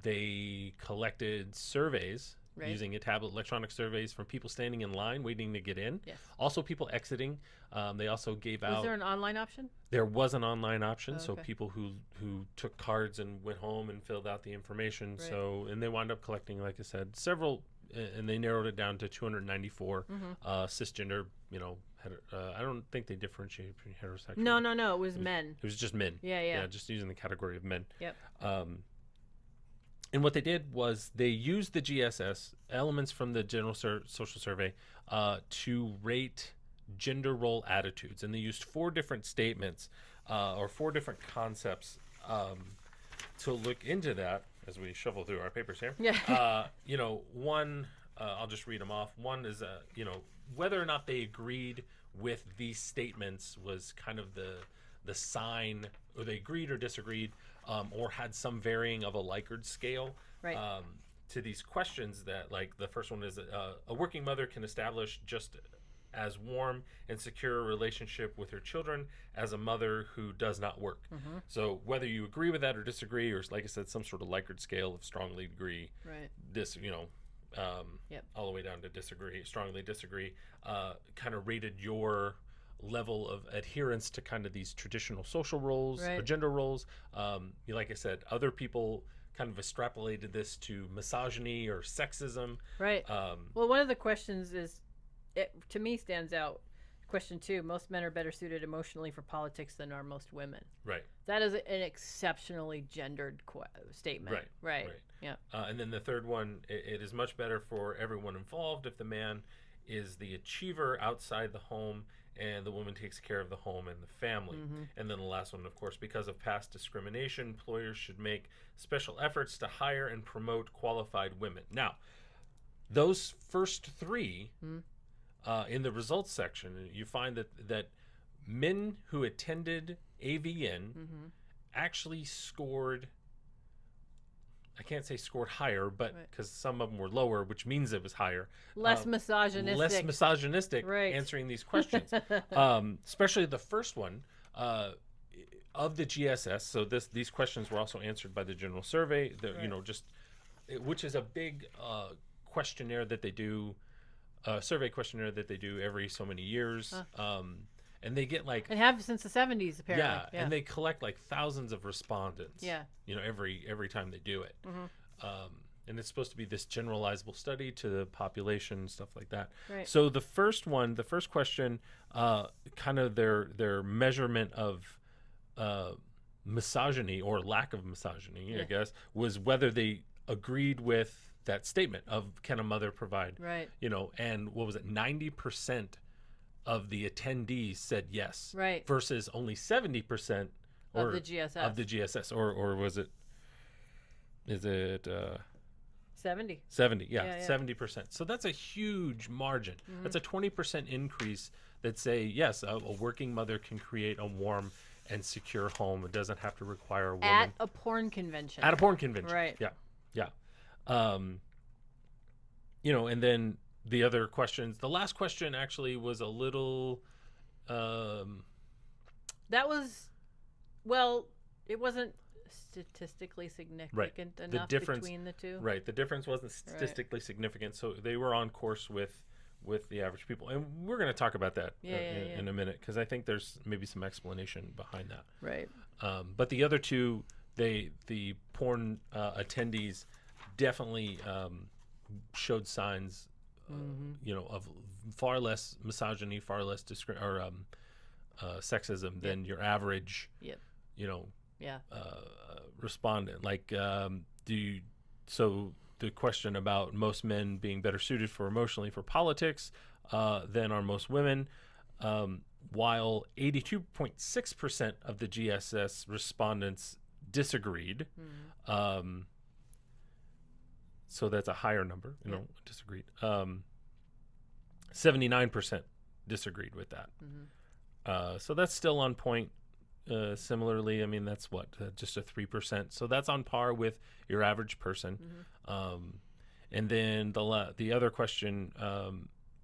They collected surveys using a tablet, electronic surveys from people standing in line waiting to get in. Yes. Also, people exiting. They also gave out. Was there an online option? There was an online option, Oh, so okay. people who took cards and went home and filled out the information. Right. So, and they wound up collecting, like I said, several, and they narrowed it down to 294 cisgender. I don't think they differentiated between heterosexual. No. It was men. It was just men. Yeah. Just using the category of men. Yep. And what they did was they used the GSS elements from the General Social Survey to rate gender role attitudes, and they used 4 different statements or 4 different concepts to look into that as we shuffle through our papers here. Yeah. One, I'll just read them off. One is, whether or not they agreed with these statements was kind of the sign, or they agreed or disagreed, or had some varying of a Likert scale. Right. To these questions that, like, the first one is a working mother can establish just as warm and secure a relationship with her children as a mother who does not work. So whether you agree with that or disagree, or like I said, some sort of Likert scale of strongly agree, Right. all the way down to disagree, strongly disagree, kind of rated your level of adherence to kind of these traditional social roles or Right. gender roles. Like I said, other people kind of extrapolated this to misogyny or sexism. Right. Well, one of the questions is, to me, stands out. Question 2: most men are better suited emotionally for politics than are most women. Right. That is an exceptionally gendered statement. Right. Yeah. And then the third one, it is much better for everyone involved if the man is the achiever outside the home and the woman takes care of the home and the family. And then the last one, of course, because of past discrimination, employers should make special efforts to hire and promote qualified women. Now, those first 3 in the results section, you find that men who attended AVN actually scored, I can't say scored higher, but because some of them were lower, which means it was higher. Less misogynistic. Less misogynistic Right. answering these questions. Especially the first one of the GSS. So these questions were also answered by the General Survey, which is a big questionnaire that they do, survey questionnaire that they do every so many years. And they get like, and have since the 70s apparently. yeah, and they collect like thousands of respondents. Yeah. Every time they do it. And it's supposed to be this generalizable study to the population, stuff like that. Right. So the first question, kind of their measurement of misogyny or lack of misogyny, I guess, was whether they agreed with that statement of can a mother provide. Right. And what was it? 90% of the attendees said yes. Right. Versus only 70% of the GSS. Or was it? Is it 70? 70? Yeah, Yeah. 70%. So that's a huge margin. That's a 20% increase that say yes, a working mother can create a warm and secure home. It doesn't have to require a woman At a porn convention. At a porn convention. Right. Yeah. And then the other questions. The last question actually was a little. That was, well, it wasn't statistically significant enough between the two. Right. The difference wasn't statistically significant, so they were on course with the average people, and we're going to talk about that in a minute because I think there's maybe some explanation behind that. Right. But the other two, the porn attendees definitely showed signs, of far less misogyny, far less sexism than your average, respondent. Like, so the question about most men being better suited emotionally for politics than are most women, while 82.6% of the GSS respondents disagreed. So that's a higher number, disagreed. 79% disagreed with that. So that's still on point. Similarly, I mean, that's just a 3%. So that's on par with your average person. And then the other question,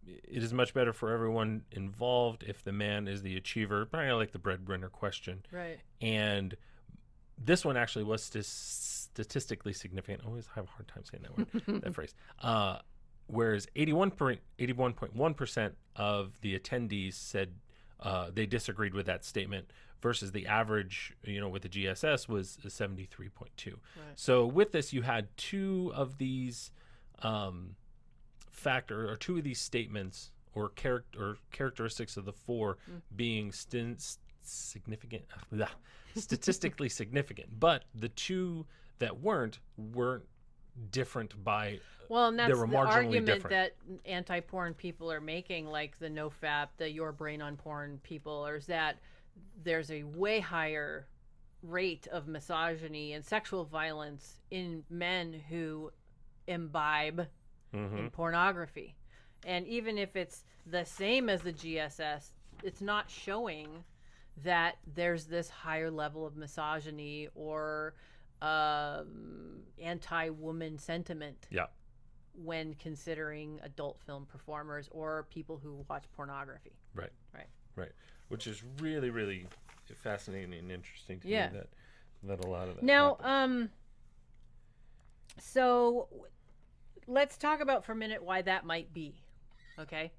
it is much better for everyone involved if the man is the achiever. I like the breadwinner question. Right. And this one actually was statistically significant. I always have a hard time saying that word, that phrase. Whereas 81.1% of the attendees said they disagreed with that statement, versus the average, with the GSS was 73.2. Right. So with this, you had two of these two of these statements or characteristics of the four being significant, statistically significant, but the two that weren't different by. Well, and that's they were the marginally argument different. that anti-porn people are making, like the NoFap, the Your Brain on Porn people, is that there's a way higher rate of misogyny and sexual violence in men who imbibe in pornography. And even if it's the same as the GSS, it's not showing that there's this higher level of misogyny or anti-woman sentiment. Yeah. When considering adult film performers or people who watch pornography. Right. Which is really, really fascinating and interesting to me that a lot of that. Now, happens. So let's talk about for a minute why that might be. Okay.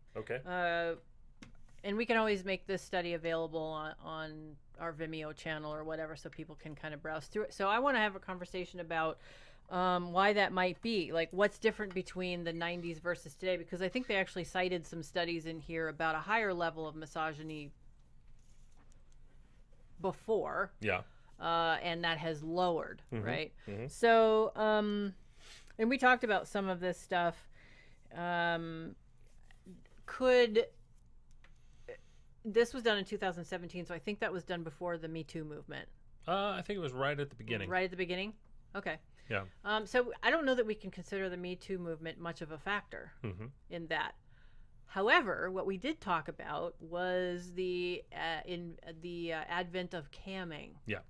And we can always make this study available on our Vimeo channel or whatever, so people can kind of browse through it. So I want to have a conversation about why that might be, like what's different between the 90s versus today, because I think they actually cited some studies in here about a higher level of misogyny before, and that has lowered, right? So and we talked about some of this stuff. This was done in 2017, so I think that was done before the Me Too movement. I think it was right at the beginning. Right at the beginning? Okay. Yeah. So I don't know that we can consider the Me Too movement much of a factor in that. However, what we did talk about was the advent of camming. Yeah.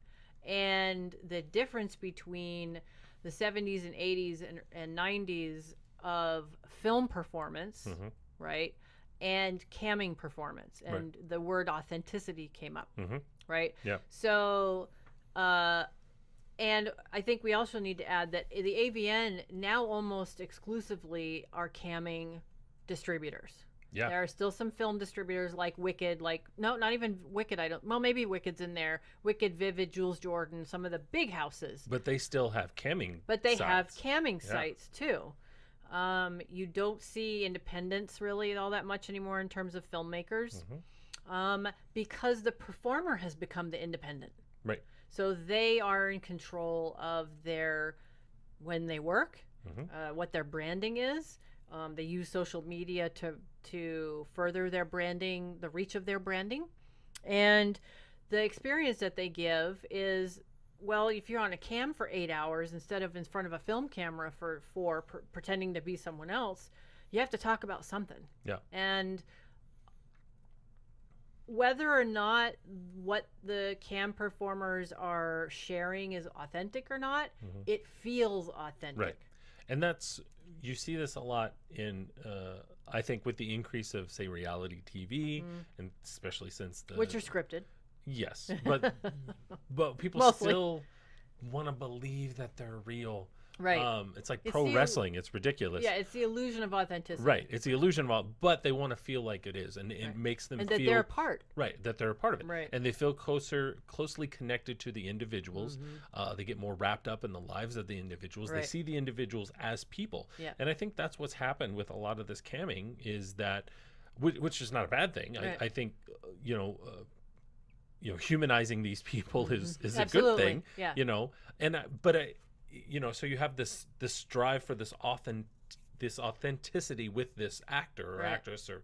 And the difference between the 70s and 80s and 90s of film performance, right, and camming performance. And the word authenticity came up, right? Yeah. So, and I think we also need to add that the AVN now almost exclusively are camming distributors. Yeah. There are still some film distributors like Wicked, not even Wicked. Maybe Wicked's in there. Wicked, Vivid, Jules Jordan, some of the big houses. But they still have camming. But they have camming sites too. You don't see independents really all that much anymore in terms of filmmakers, because the performer has become the independent. Right. So they are in control of when they work, what their branding is. They use social media to further their branding, the reach of their branding. And the experience that they give is, well, if you're on a cam for 8 hours instead of in front of a film camera for 4, pretending to be someone else, you have to talk about something. Yeah. And whether or not what the cam performers are sharing is authentic or not, it feels authentic. Right. And you see this a lot in, I think, with the increase of, say, reality TV, and especially since which are scripted. Yes, but people Mostly still want to believe that they're real. Right. It's like pro wrestling. It's ridiculous. Yeah, it's the illusion of authenticity. Right. It's the illusion of, but they want to feel like it is, and it makes them and feel that they're a part. Right. That they're a part of it. Right. And they feel closely connected to the individuals. They get more wrapped up in the lives of the individuals. Right. They see the individuals as people. Yeah. And I think that's what's happened with a lot of this camming, is that, which is not a bad thing. Right. I think, humanizing these people is a Absolutely. good thing. Yeah. But so you have this strive for this authenticity with this actor or Right. actress or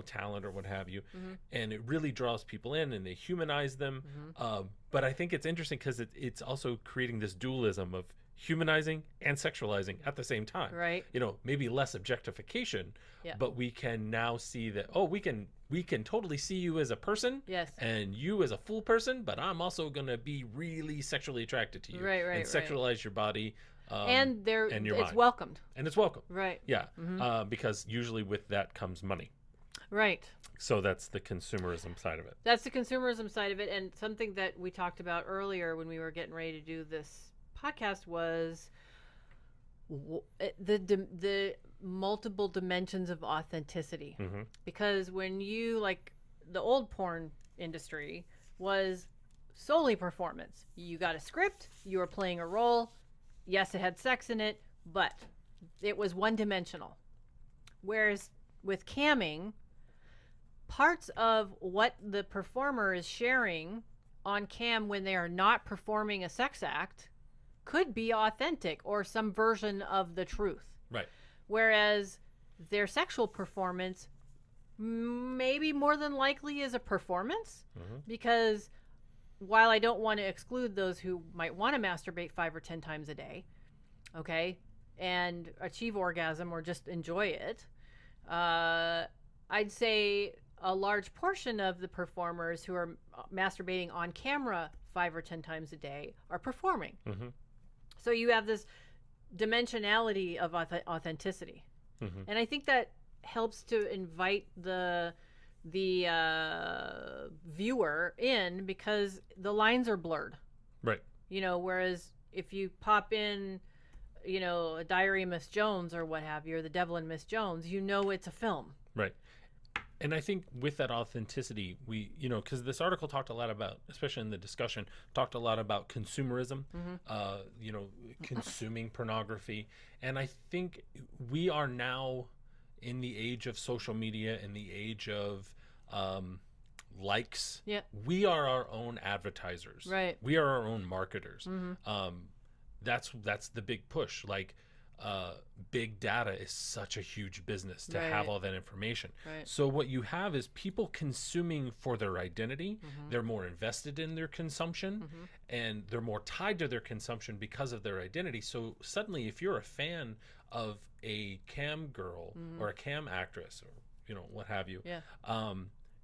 talent or what have you, and it really draws people in and they humanize them. But I think it's interesting because it's also creating this dualism of humanizing and sexualizing at the same time. Right. Maybe less objectification, Yeah. but we can now see that we can totally see you as a person, Yes. and you as a full person, but I'm also gonna be really sexually attracted to you, Right, and sexualize your body, and your it's mind. welcomed. And it's welcome. Right. Yeah, because usually with that comes money. Right. So that's the consumerism side of it. That's the consumerism side of it, and something that we talked about earlier when we were getting ready to do this podcast was the multiple dimensions of authenticity. Because when you, like, the old porn industry was solely performance. You got a script, you were playing a role. Yes, it had sex in it, but it was one dimensional. Whereas with camming, parts of what the performer is sharing on cam when they are not performing a sex act could be authentic or some version of the truth. Right. Whereas their sexual performance maybe more than likely is a performance, because while I don't want to exclude those who might want to masturbate 5 or 10 times a day, okay, and achieve orgasm or just enjoy it, I'd say a large portion of the performers who are masturbating on camera 5 or 10 times a day are performing. So you have this dimensionality of authenticity. And I think that helps to invite the viewer in, because the lines are blurred. Right. Whereas if you pop in, a Diary of Miss Jones or what have you, or The Devil in Miss Jones, it's a film. Right. And I think with that authenticity, we, because this article talked a lot about, especially in the discussion, talked a lot about consumerism, consuming pornography. And I think we are now in the age of social media, in the age of likes. Yeah. We are our own advertisers. Right. We are our own marketers. That's the big push. Like, big data is such a huge business to have all that information. Right. So what you have is people consuming for their identity. They're more invested in their consumption, and they're more tied to their consumption because of their identity. So suddenly, if you're a fan of a cam girl or a cam actress or what have you,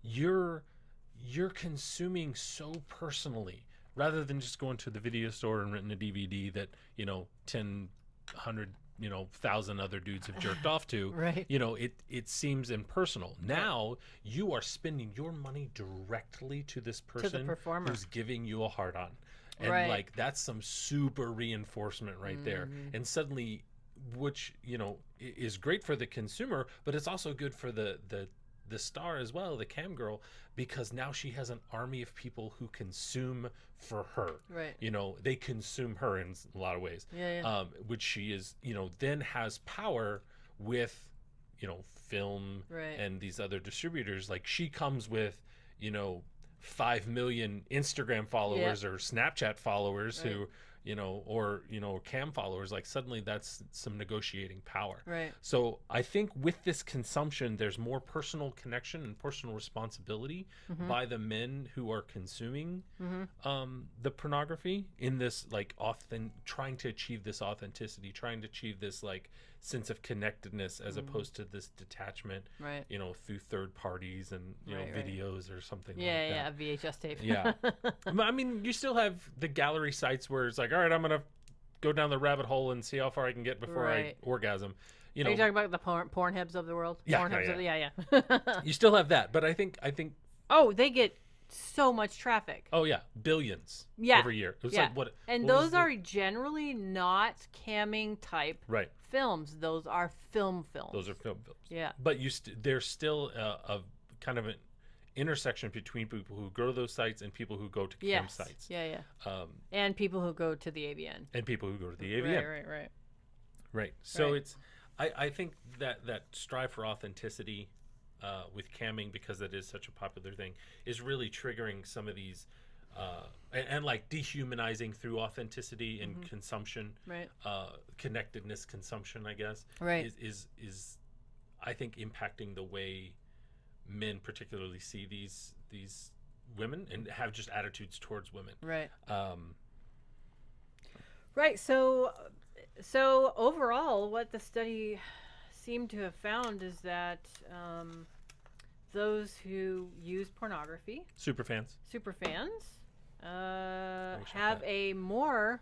you're consuming so personally, rather than just going to the video store and renting a DVD that 10, 100, 1,000 other dudes have jerked off to. Right. It seems impersonal. Now you are spending your money directly to this person, to the performer, who's giving you a hard on, and like that's some super reinforcement right there. And suddenly, which is great for the consumer, but it's also good for the star as well, the cam girl, because now she has an army of people who consume for her. Right. They consume her in a lot of ways. Which she is, then has power with, film and these other distributors. Like, she comes with, 5 million Instagram followers or Snapchat followers who, or cam followers. Like, suddenly that's some negotiating power. Right. So I think with this consumption, there's more personal connection and personal responsibility by the men who are consuming the pornography, in this like trying to achieve this authenticity, trying to achieve this like sense of connectedness, as opposed to this detachment, through third parties and videos or something like that. VHS tape. I mean, you still have the gallery sites where it's like, all right, I'm gonna go down the rabbit hole and see how far I can get before I orgasm. Are you talking about the Pornhubs of the world? Yeah, Pornhubs You still have that, but I think oh, they get so much traffic. Oh yeah, billions every year. It's like what? And what those are generally not camming type films. Those are film films. Those are film films. Yeah. But there's still a kind of an intersection between people who go to those sites and people who go to cam sites. And people who go to the AVN. And people who go to the AVN. Right. So it's, I think that strive for authenticity with camming, because that is such a popular thing, is really triggering some of these and like dehumanizing through authenticity and consumption, Right. connectedness, consumption, I guess, Right. is I think impacting the way men particularly see these women and have just attitudes towards women. Right. Um, Right. So overall, what the study seemed to have found is that those who use pornography, super fans. superfans, wish I have had. a more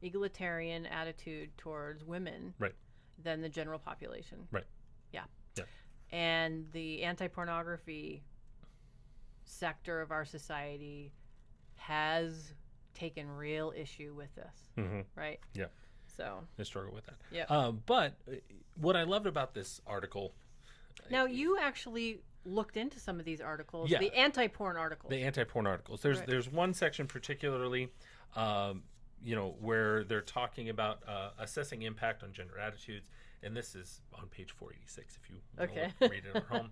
egalitarian attitude towards women Right. than the general population. Right. Yeah. Yeah. And the anti-pornography sector of our society has taken real issue with this, Mm-hmm. right? Yeah. So, I struggle with that. yeah. But what I loved about this article, Now, you actually looked into some of these articles, Yeah. the anti-porn articles. the anti-porn articles. There's Right. there's one section particularly, where they're talking about assessing impact on gender attitudes, and this is on page 486 if you Okay. want to read it at home.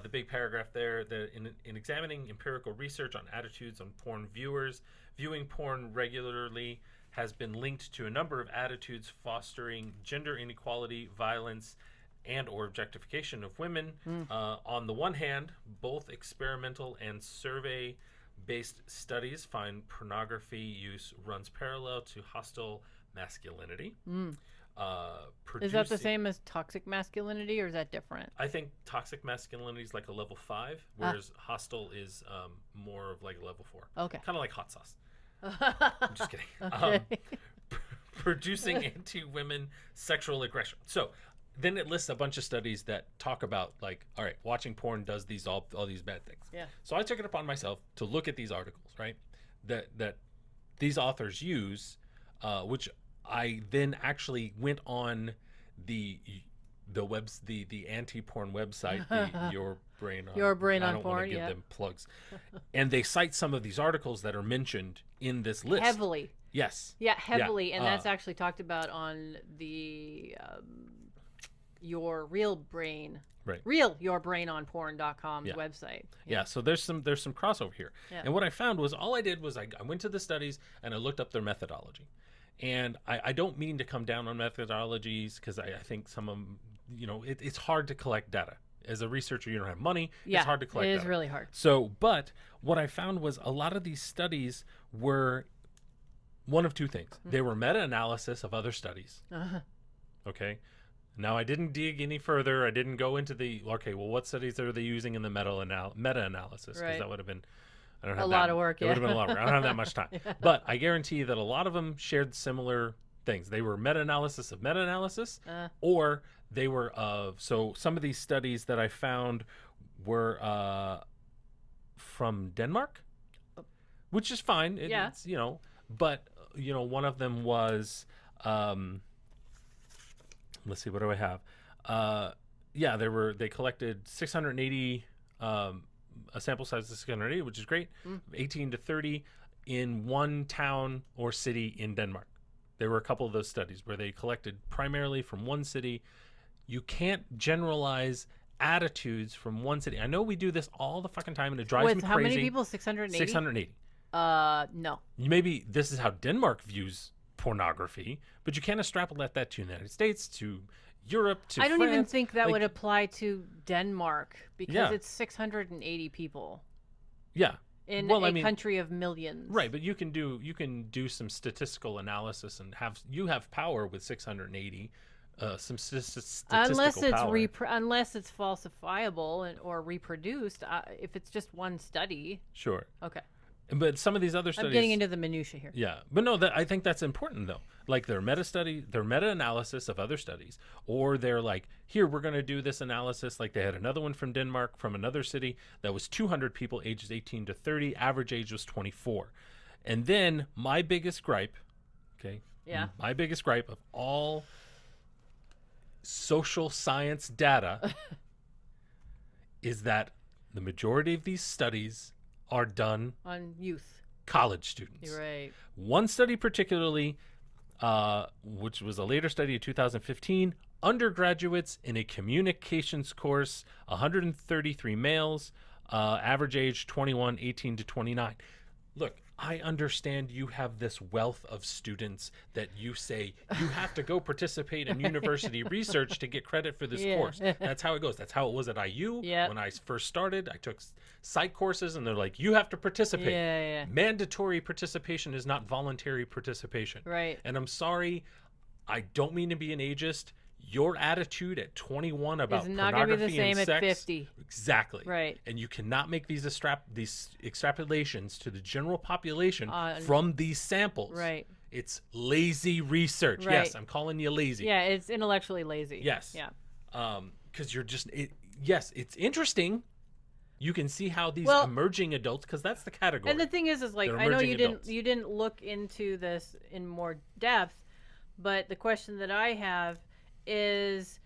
The big paragraph there, in examining empirical research on attitudes on porn viewers, viewing porn regularly has been linked to a number of attitudes fostering gender inequality, violence, and or objectification of women. On the one hand, both experimental and survey-based studies find pornography use runs parallel to hostile masculinity. Is that the same as toxic masculinity, or is that different? I think toxic masculinity is like a level 5, whereas hostile is more of like a level 4. Okay. Kind of like hot sauce. I'm just kidding. Okay. Producing anti-women sexual aggression. So then it lists a bunch of studies that talk about like, all right, watching porn does these all these bad things. Yeah. So I took it upon myself to look at these articles, right? That these authors use, which I then actually went on the anti-porn website, Your Brain on Your Brain I on don't want Porn, to give yeah. them plugs, and they cite some of these articles that are mentioned in this list. Heavily. Yes. Yeah, heavily. And that's uh, actually talked about on the Your Real Brain. Right. Yourbrainonporn.com's Yeah. website. Yeah, so there's some crossover here. Yeah. And what I found was all I did was I went to the studies and I looked up their methodology. And I don't mean to come down on methodologies because I think some of them, it's hard to collect data. As a researcher, you don't have money. Yeah, it's hard to collect it is data. really hard. So, but what I found was a lot of these studies were one of two things. They were meta-analysis of other studies. Uh-huh. Okay. Now, I didn't dig any further. I didn't go into what studies are they using in the meta-analysis? Because Right. that would have been, A lot of work, It would yeah. have been a lot of work. I don't have that much time. But I guarantee that a lot of them shared similar things. They were meta-analysis of meta-analysis, or they were so some of these studies that I found were from Denmark, which is fine. Yeah. It's, but, one of them was, let's see, what do I have? They collected 680, a sample size of 680, which is great, 18 to 30 in one town or city in Denmark. There were a couple of those studies where they collected primarily from one city. You can't generalize attitudes from one city. I know we do this all the fucking time, and it drives me crazy. How many people? 680? 680. No. Maybe this is how Denmark views pornography, but you can't extrapolate that to the United States, to Europe, to I don't even France. think that Like, would apply to Denmark because Yeah. it's 680 people Yeah. in Well, a I mean- country of millions. Right, but you can do some statistical analysis and have power with 680, some statistical Unless it's power. unless it's falsifiable or reproduced. If it's just one study, Sure, okay. but some of these other studies. I'm getting into the minutia here. Yeah, but no, I think that's important though. Like their meta-analysis of other studies, or they're like, here, we're going to do this analysis. Like they had another one from Denmark, from another city that was 200 people, ages 18 to 30, average age was 24. And then my biggest gripe, okay? Yeah. My biggest gripe of all social science data is that the majority of these studies are done On youth. college students. You're right. One study particularly, which was a later study of 2015, undergraduates in a communications course, 133 males, average age 21, 18 to 29. look, I understand you have this wealth of students that you say you have to go participate in university research to get credit for this course. That's how it goes. That's how it was at IU. Yep. When I first started, I took psych courses and they're like, you have to participate. Yeah. Mandatory participation is not voluntary participation. Right. And I'm sorry, I don't mean to be an ageist. Your attitude at 21 about It's not going to be the pornography same and at sex, 50. exactly. Right. And you cannot make these extrapolations to the general population On- from these samples. Right. It's lazy research. Right. Yes, I'm calling you lazy. Yeah, it's intellectually lazy. Yes. Yeah. Because you're just yes, it's interesting. You can see how these Well, emerging adults, because that's the category. And the thing is like, They're I know emerging adults. you didn't look into this in more depth, but the question that I have is,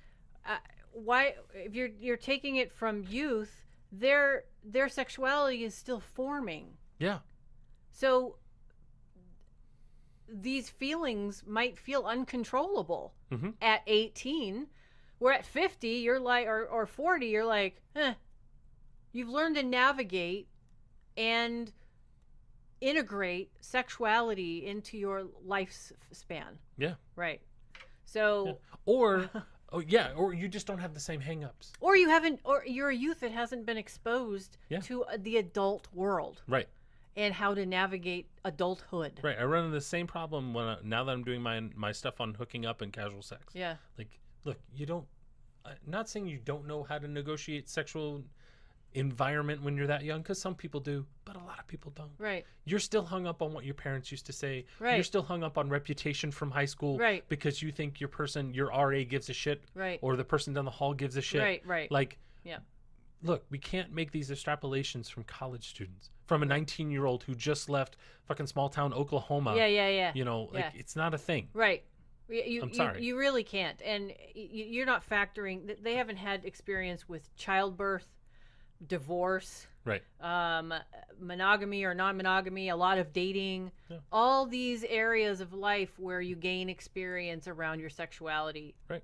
why, if you're taking it from youth, their sexuality is still forming. Yeah. So these feelings might feel uncontrollable at 18, where at 50 you're like, or 40 you're like, you've learned to navigate and integrate sexuality into your lifespan. Yeah. Right. So Yeah. Or or you just don't have the same hangups. or you haven't, or you're a youth that hasn't been exposed Yeah. to the adult world Right. and how to navigate adulthood. Right. I run into the same problem now that I'm doing my stuff on hooking up and casual sex. Yeah. Like, look, you don't. I'm not saying you don't know how to negotiate sexual environment when you're that young, because some people do, but a lot of people don't. Right. You're still hung up on what your parents used to say. Right. You're still hung up on reputation from high school. Right. Because you think your RA gives a shit. Right. Or the person down the hall gives a shit. Right. Right. Like, yeah. look, we can't make these extrapolations from college students, from a 19-year-old who just left fucking small town Oklahoma. Yeah. You know, like, it's not a thing. Right. I'm sorry. You really can't. And you're not factoring, they haven't had experience with childbirth, divorce, Right. monogamy or non-monogamy, a lot of dating, all these areas of life where you gain experience around your sexuality. Right.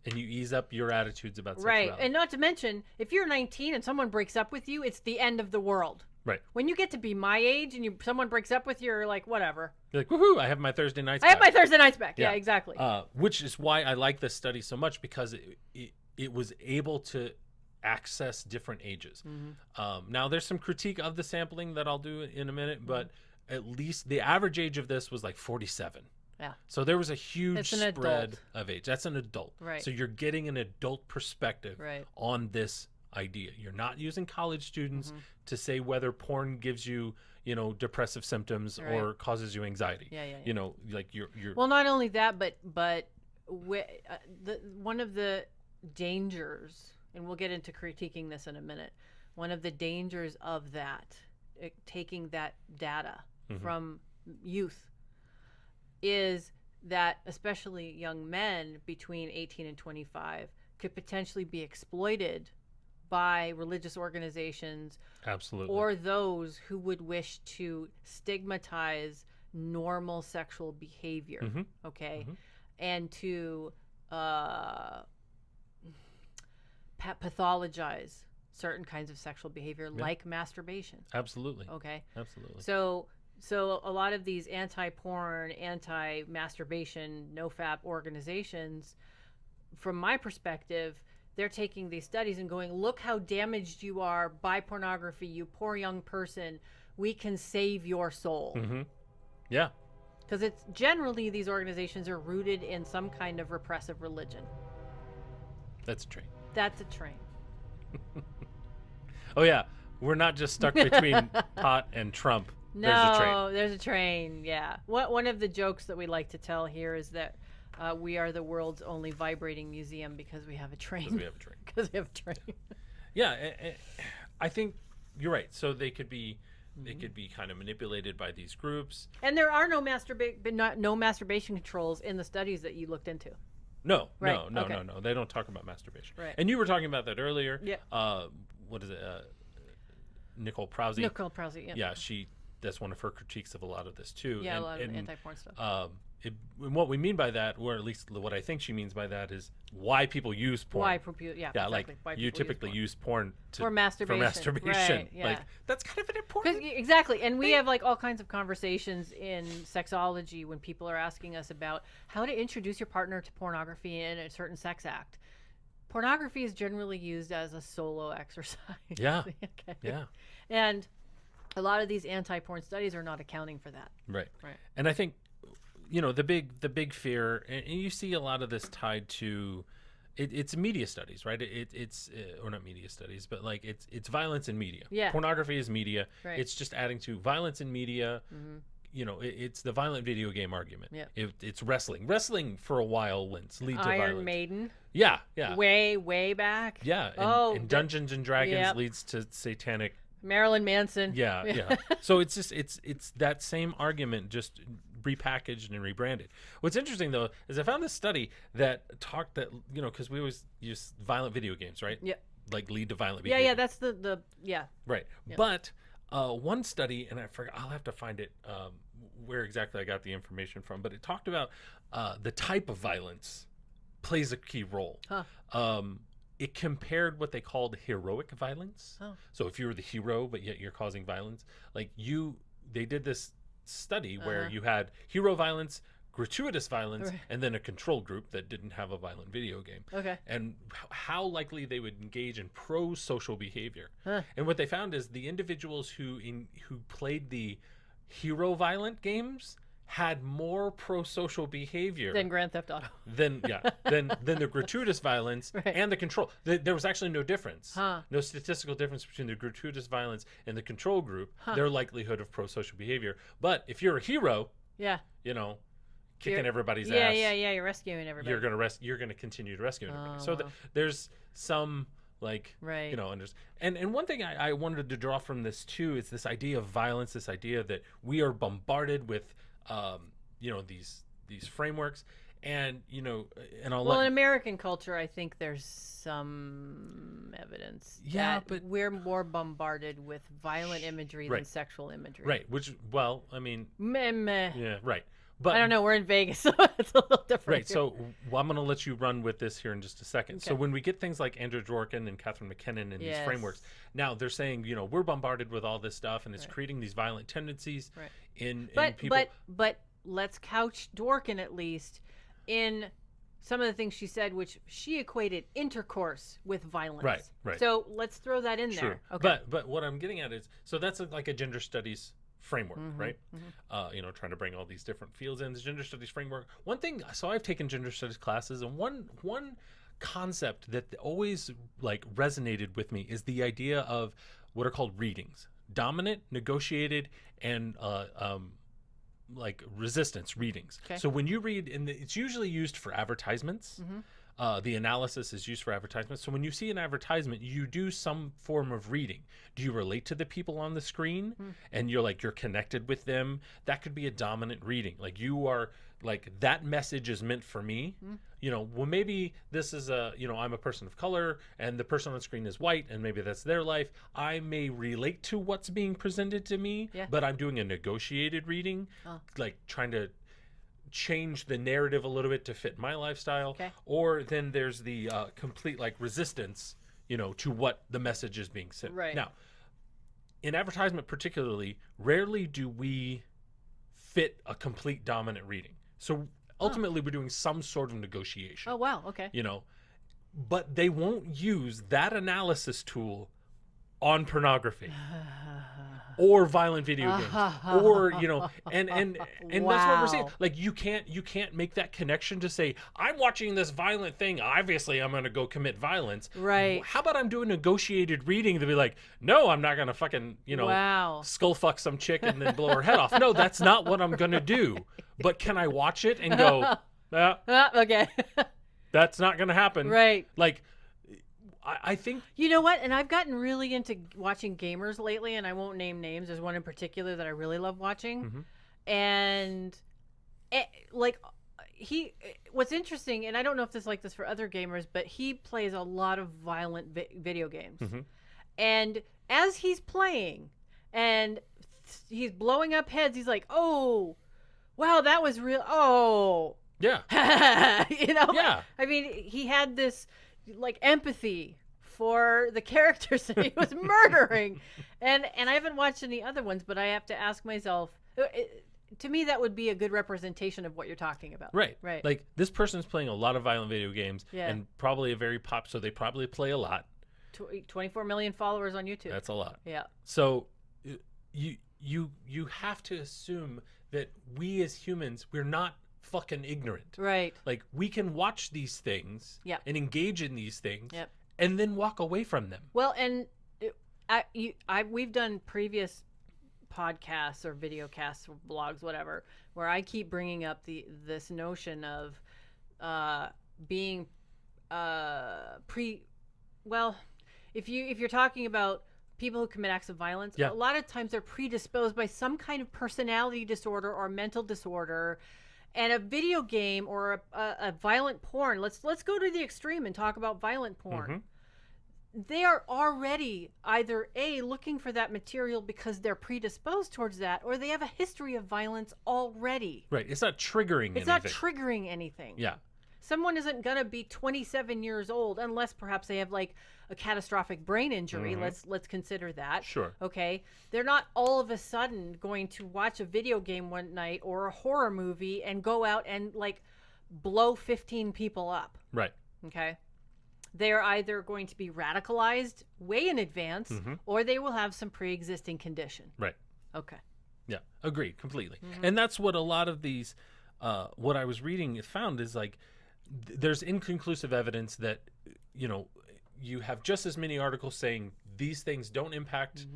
And you ease up your attitudes about sexuality. Right. And not to mention, if you're 19 and someone breaks up with you, it's the end of the world. Right. When you get to be my age and someone breaks up with you, you're like, whatever. You're like, woohoo, I have my Thursday nights I have my Thursday nights back. Yeah, exactly. Which is why I like this study so much, because it was able to access different ages. Now, there's some critique of the sampling that I'll do in a minute, but at least the average age of this was like 47. Yeah. So there was a huge spread adult. of age. That's an adult. Right. So you're getting an adult perspective on this idea. You're not using college students to say whether porn gives you, depressive symptoms or causes you anxiety. Yeah. You know, like you're Well, not only that, but one of the dangers, and we'll get into critiquing this in a minute, one of the dangers of that, taking that data from youth, is that especially young men between 18 and 25 could potentially be exploited by religious organizations. Absolutely. Or those who would wish to stigmatize normal sexual behavior, okay? And to pathologize certain kinds of sexual behavior, like masturbation. Absolutely. Okay? Absolutely. So a lot of these anti-porn, anti-masturbation, no-fap organizations, from my perspective, they're taking these studies and going, look how damaged you are by pornography, you poor young person. We can save your soul. Yeah. Because it's generally, these organizations are rooted in some kind of repressive religion. That's a train. That's a train. Oh, yeah. We're not just stuck between pot and Trump. No, there's a train. There's a train, yeah. One of the jokes that we like to tell here is that we are the world's only vibrating museum because we have a train. Because we have a train. Because we have a train. Yeah, I think you're right. So they could be kind of manipulated by these groups. And there are no masturbation controls in the studies that you looked into. No, Right, no. okay. They don't talk about masturbation. Right. And you were talking about that earlier. Yeah. What is it? Nicole Prause. Nicole Prause, yeah. Yeah, that's one of her critiques of a lot of this too. Yeah, a lot of anti-porn stuff. what we mean by that, or at least what I think she means by that, is why people use porn. Yeah, Yeah, exactly. like Why you people typically use porn for masturbation. Right, yeah. Like that's kind of an important. Exactly, and we have like all kinds of conversations in sexology when people are asking us about how to introduce your partner to pornography in a certain sex act. Pornography is generally used as a solo exercise. Yeah. Okay. Yeah. And a lot of these anti-porn studies are not accounting for that. Right. Right. And I think, you know, the big fear, and you see a lot of this tied to, it's media studies, right? It's or not media studies, but like it's violence in media. Yeah. Pornography is media. Right. It's just adding to violence in media. Mm-hmm. You know, it's the violent video game argument. Yeah. It's wrestling. Wrestling for a while leads to Iron violence. Maiden. Yeah. Way back. Yeah. And Dungeons and Dragons leads to satanic. Marilyn Manson. Yeah. So it's just it's that same argument just repackaged and rebranded. What's interesting though is I found this study that talked that, you know, because we always use violent video games, right? Yeah. Like lead to violent behavior. Yeah. That's the Right. Yeah. But one study, and I forgot, I'll have to find it where exactly I got the information from, but it talked about the type of violence plays a key role. Huh. It compared what they called heroic violence. Oh. So if you're the hero, but yet you're causing violence, like they did this study where you had hero violence, gratuitous violence, and then a control group that didn't have a violent video game. Okay. And how likely they would engage in pro-social behavior. Huh. And what they found is the individuals who played the hero violent games had more pro-social behavior Than Grand Theft Auto. than the gratuitous violence and the control. There was actually no difference. Huh. No statistical difference between the gratuitous violence and the control group, their likelihood of pro-social behavior. But if you're a hero, you know, kicking everybody's ass. Yeah, you're rescuing everybody. You're gonna continue to rescue everybody. So there's some like you know, and one thing I wanted to draw from this too is this idea of violence, this idea that we are bombarded with you know, these frameworks, and you know, and in American culture, I think there's some evidence that but we're more bombarded with violent imagery than sexual imagery. Right. Which, well, I mean, meh. Yeah. Right. But I don't know. We're in Vegas, so it's a little different. Right. Here. So I'm going to let you run with this here in just a second. Okay. So when we get things like Andrew Dworkin and Catherine McKinnon and these frameworks, now they're saying, you know, we're bombarded with all this stuff, and it's creating these violent tendencies in people. But let's couch Dworkin at least in some of the things she said, which she equated intercourse with violence. Right. So let's throw that in there. Okay. But what I'm getting at is, so that's like a gender studies framework, right? You know, trying to bring all these different fields in this gender studies framework. One thing, so I've taken gender studies classes, and one concept that always like resonated with me is the idea of what are called readings: dominant, negotiated, and like resistance readings. Okay. So when you read, it's usually used for advertisements. The analysis is used for advertisements. So when you see an advertisement, you do some form of reading. Do you relate to the people on the screen? And you're connected with them? That could be a dominant reading. Like you are like, that message is meant for me. You know, well, maybe this is you know, I'm a person of color and the person on the screen is white, and maybe that's their life. I may relate to what's being presented to me, but I'm doing a negotiated reading, like trying to change the narrative a little bit to fit my lifestyle. Or then there's the complete like resistance, you know, to what the message is being sent. Now, in advertisement particularly, rarely do we fit a complete dominant reading. So ultimately we're doing some sort of negotiation. Oh, wow. Okay. You know, but they won't use that analysis tool on pornography or violent video games, or you know, and that's what we're saying. Like you can't make that connection to say, I'm watching this violent thing, obviously I'm going to go commit violence. Right. How about I'm doing negotiated reading to be like, no, I'm not going to fucking, you know, skull fuck some chick and then blow her head off. No, that's not what I'm going to do. But can I watch it and go, okay, that's not going to happen. Right. Like, I think, you know what, and I've gotten really into watching gamers lately, and I won't name names. There's one in particular that I really love watching, and what's interesting, and I don't know if this is like this for other gamers, but he plays a lot of violent video games, and as he's playing and he's blowing up heads, he's like, oh, wow, that was real. Oh, Yeah. you know. Yeah. I mean, he had this like empathy for the characters that he was murdering, and I haven't watched any other ones, but I have to ask myself. To me, that would be a good representation of what you're talking about. Right. Right. Like, this person's playing a lot of violent video games, Yeah. and probably a very so they probably play a lot. 24 million followers on YouTube. That's a lot. Yeah. So you have to assume that we as humans, we're not fucking ignorant. Right. Like, we can watch these things Yep. and engage in these things Yep. and then walk away from them. Well, and we've done previous podcasts or video casts or blogs, whatever, where I keep bringing up this notion of being if you're talking about people who commit acts of violence, Yeah. a lot of times they're predisposed by some kind of personality disorder or mental disorder. And a video game or a violent porn, let's go to the extreme and talk about violent porn. Mhm. They are already either A, looking for that material because they're predisposed towards that, or they have a history of violence already. Right. It's not triggering It's anything. not triggering anything. Yeah. Someone isn't going to be 27 years old unless perhaps they have like a catastrophic brain injury. Mhm. Let's consider that. Sure. Okay. They're not all of a sudden going to watch a video game one night or a horror movie and go out and like blow 15 people up. Right. Okay. They're either going to be radicalized way in advance, Mhm. or they will have some pre-existing condition. Right. Okay. Yeah. Agreed completely. Mhm. And that's what a lot of these, what I was reading found is like, there's inconclusive evidence that, you have just as many articles saying these things don't impact,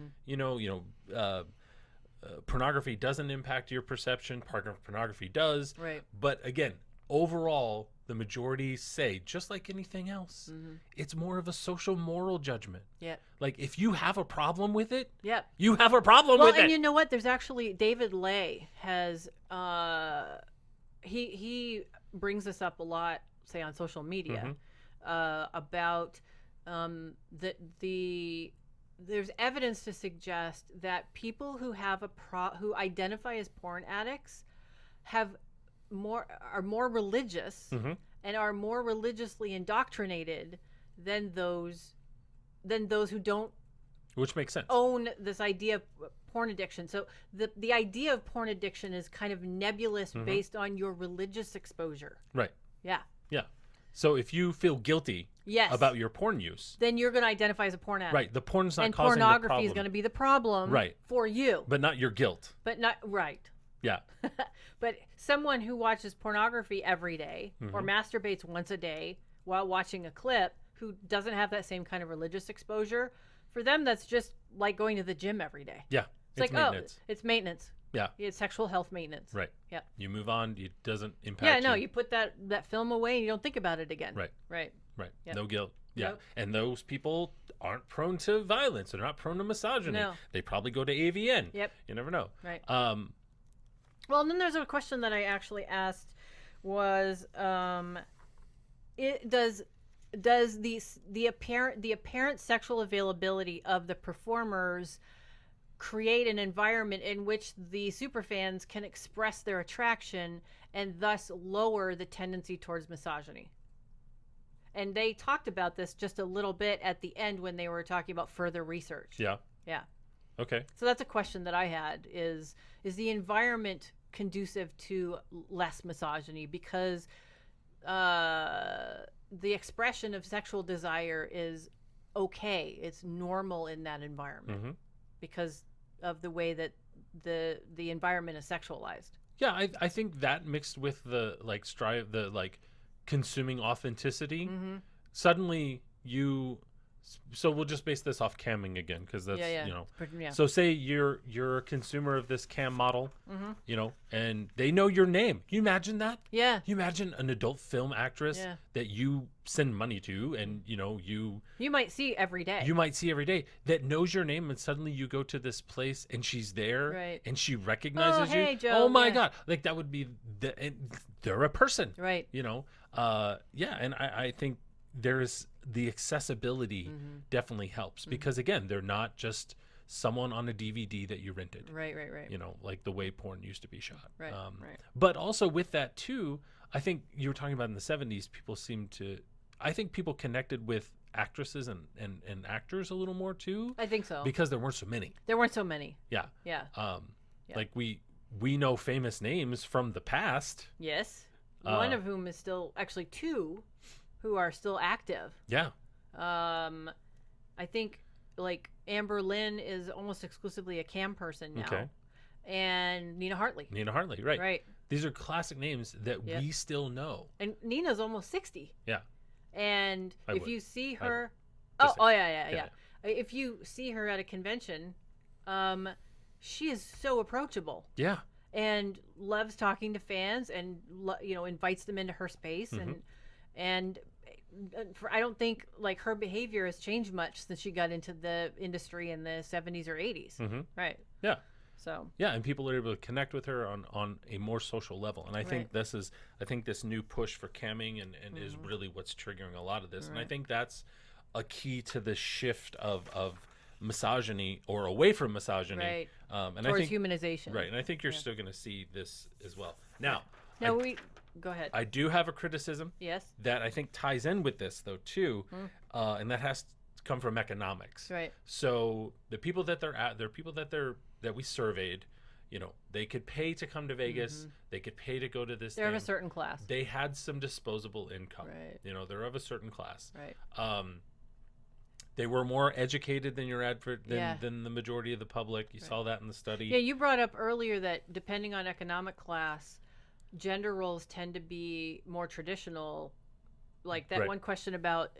pornography doesn't impact your perception. Pornography does. Right. But again, overall, the majority say, just like anything else, it's more of a social moral judgment. Yeah. Like, if you have a problem with it, Yeah. you have a problem Well, with and it. you know what? There's actually David Lay has he brings this up a lot, say on social media, about there's evidence to suggest that people who have who identify as porn addicts are more religious and are more religiously indoctrinated than those who don't Which makes sense. own this idea of porn addiction. So the idea of porn addiction is kind of nebulous based on your religious exposure. Right. Yeah. Yeah. So if you feel guilty Yes. about your porn use, then you're going to identify as a porn addict. right, the porn's not And causing the pornography problem. is going to be the problem Right. for you. But not your guilt. But not right. Yeah. But someone who watches pornography every day or masturbates once a day while watching a clip who doesn't have that same kind of religious exposure, for them that's just like going to the gym every day. Yeah. It's like, maintenance. it's maintenance. Yeah. It's sexual health maintenance. Right. Yeah. You move on. It doesn't impact Yeah, no, you put that film away and you don't think about it again. Right. Right. Right. Yep. No guilt. Yeah. Nope. And those people aren't prone to violence. They're not prone to misogyny. No. They probably go to AVN. Yep. You never know. Right. Well, and then there's a question that I actually asked was, does the apparent sexual availability of the performers create an environment in which the superfans can express their attraction and thus lower the tendency towards misogyny? And they talked about this just a little bit at the end when they were talking about further research. Yeah. Yeah. Okay. So that's a question that I had is the environment conducive to less misogyny? Because the expression of sexual desire is okay. It's normal in that environment because of the way that the environment is sexualized. Yeah, I think that mixed with the consuming authenticity, suddenly so we'll just base this off camming again because that's Yeah. So say you're a consumer of this cam model, and they know your name. Can you imagine that? Yeah. You imagine an adult film actress that you send money to, and you might see every day. You might see every day that knows your name, and suddenly you go to this place and she's there, Right. and she recognizes hey, you. Joe. Oh my Yeah. God! Like that would be they're a person, Right. And I think there's the accessibility definitely helps because again, they're not just someone on a DVD that you rented. Right. You know, like the way porn used to be shot. Right. But also with that too, I think you were talking about in the 70s, I think people connected with actresses and actors a little more too. I think so. Because there weren't so many. Yeah. Yeah. Like we know famous names from the past. Yes. One of whom is still, actually two who are still active. Yeah. I think like Amber Lynn is almost exclusively a cam person now. Okay. And Nina Hartley. Right. Right. These are classic names that we still know. And Nina's almost 60. Yeah. And if you see her, yeah. If you see her at a convention, she is so approachable. Yeah. And loves talking to fans, and invites them into her space, and I don't think like her behavior has changed much since she got into the industry in the 70s or 80s. Right. Yeah. So. Yeah, and people are able to connect with her on a more social level, and I think this new push for camming and is really what's triggering a lot of this, and I think that's a key to the shift of misogyny or away from misogyny, right. And towards I think humanization, right, and I think you're still going to see this as well. Now go ahead. I do have a criticism, yes, that I think ties in with this though too, and that has to come from economics. Right. So the people that that we surveyed, they could pay to come to Vegas. They could pay to go to this. They're of a certain class. They had some disposable income. Right. They're of a certain class. Right. They were more educated than than the majority of the public. You saw that in the study. Yeah, you brought up earlier that depending on economic class, gender roles tend to be more traditional. Like that one question about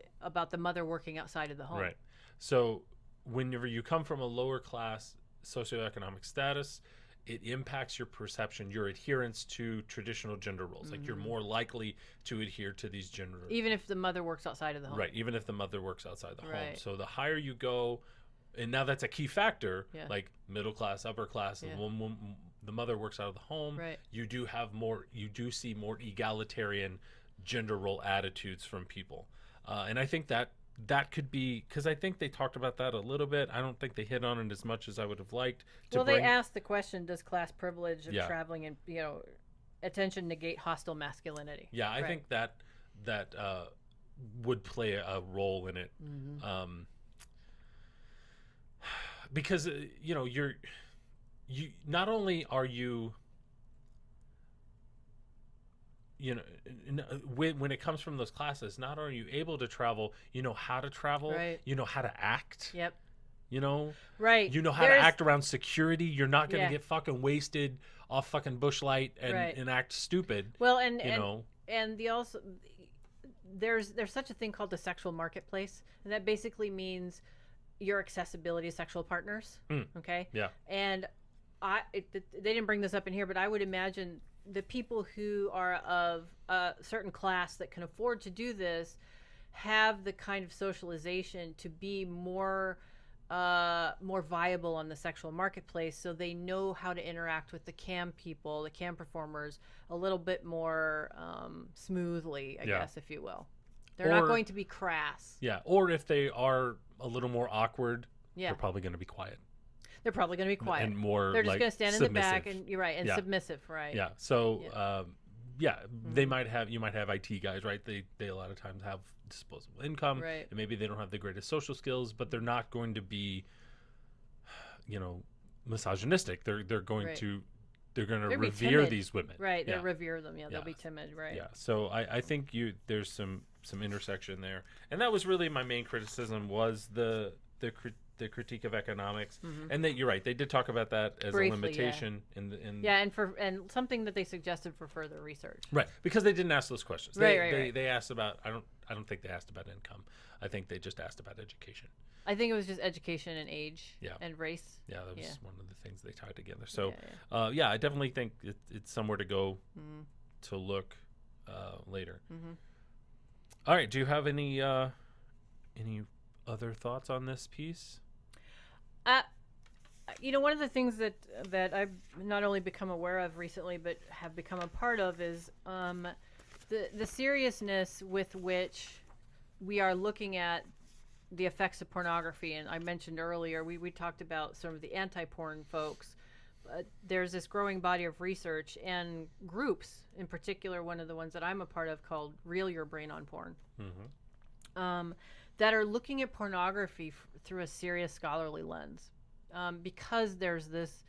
the mother working outside of the home. Right. So whenever you come from a lower class socioeconomic status, it impacts your perception, your adherence to traditional gender roles. Like you're more likely to adhere to these gender roles. Even if the mother works outside of the home. Right. Even if the mother works outside the home. So the higher you go, and now that's a key factor, like middle class, upper class, and when the mother works out of the home, you do see more egalitarian gender role attitudes from people. And I think that could be, because I think they talked about that a little bit. I don't think they hit on it as much as I would have liked. They asked the question, does class privilege of traveling and attention negate hostile masculinity? Yeah, I think that would play a role in it. Because you not only are you when it comes from those classes, not only are you able to travel, you know how to travel, you know how to act. Yep. Right. You know how to act around security. You're not going to get fucking wasted off fucking Bush Light and act stupid. Well, and there's such a thing called the sexual marketplace, and that basically means your accessibility to sexual partners. Okay. Yeah. And they didn't bring this up in here, but I would imagine the people who are of a certain class that can afford to do this have the kind of socialization to be more viable on the sexual marketplace, so they know how to interact with the cam people, the cam performers, a little bit more smoothly, I guess, if you will. They're not going to be crass. Yeah, or if they are a little more awkward, they're probably going to be quiet. They're probably going to be quiet. And more They're just going to stand submissive. in the back, and you're right, and submissive, right? Yeah. So, they might have IT guys, right? They a lot of times have disposable income, right? And maybe they don't have the greatest social skills, but they're not going to be, misogynistic. They're going to revere these women, right? They revere them. Yeah, they'll be timid, right? Yeah. So I think there's some intersection there, and that was really my main criticism was the critique of economics, and that you're right. They did talk about that as briefly, a limitation and something that they suggested for further research. Right, because they didn't ask those questions. Right. They asked about. I don't think they asked about income. I think they just asked about education. I think it was just education and age and race. Yeah, that was one of the things they tied together. So, I definitely think it's somewhere to go to look later. All right. Do you have any other thoughts on this piece? One of the things that I've not only become aware of recently, but have become a part of is the seriousness with which we are looking at the effects of pornography, and I mentioned earlier, we talked about some of the anti-porn folks. There's this growing body of research and groups, in particular, one of the ones that I'm a part of called Reel Your Brain on Porn, that are looking at pornography through a serious scholarly lens, because there's this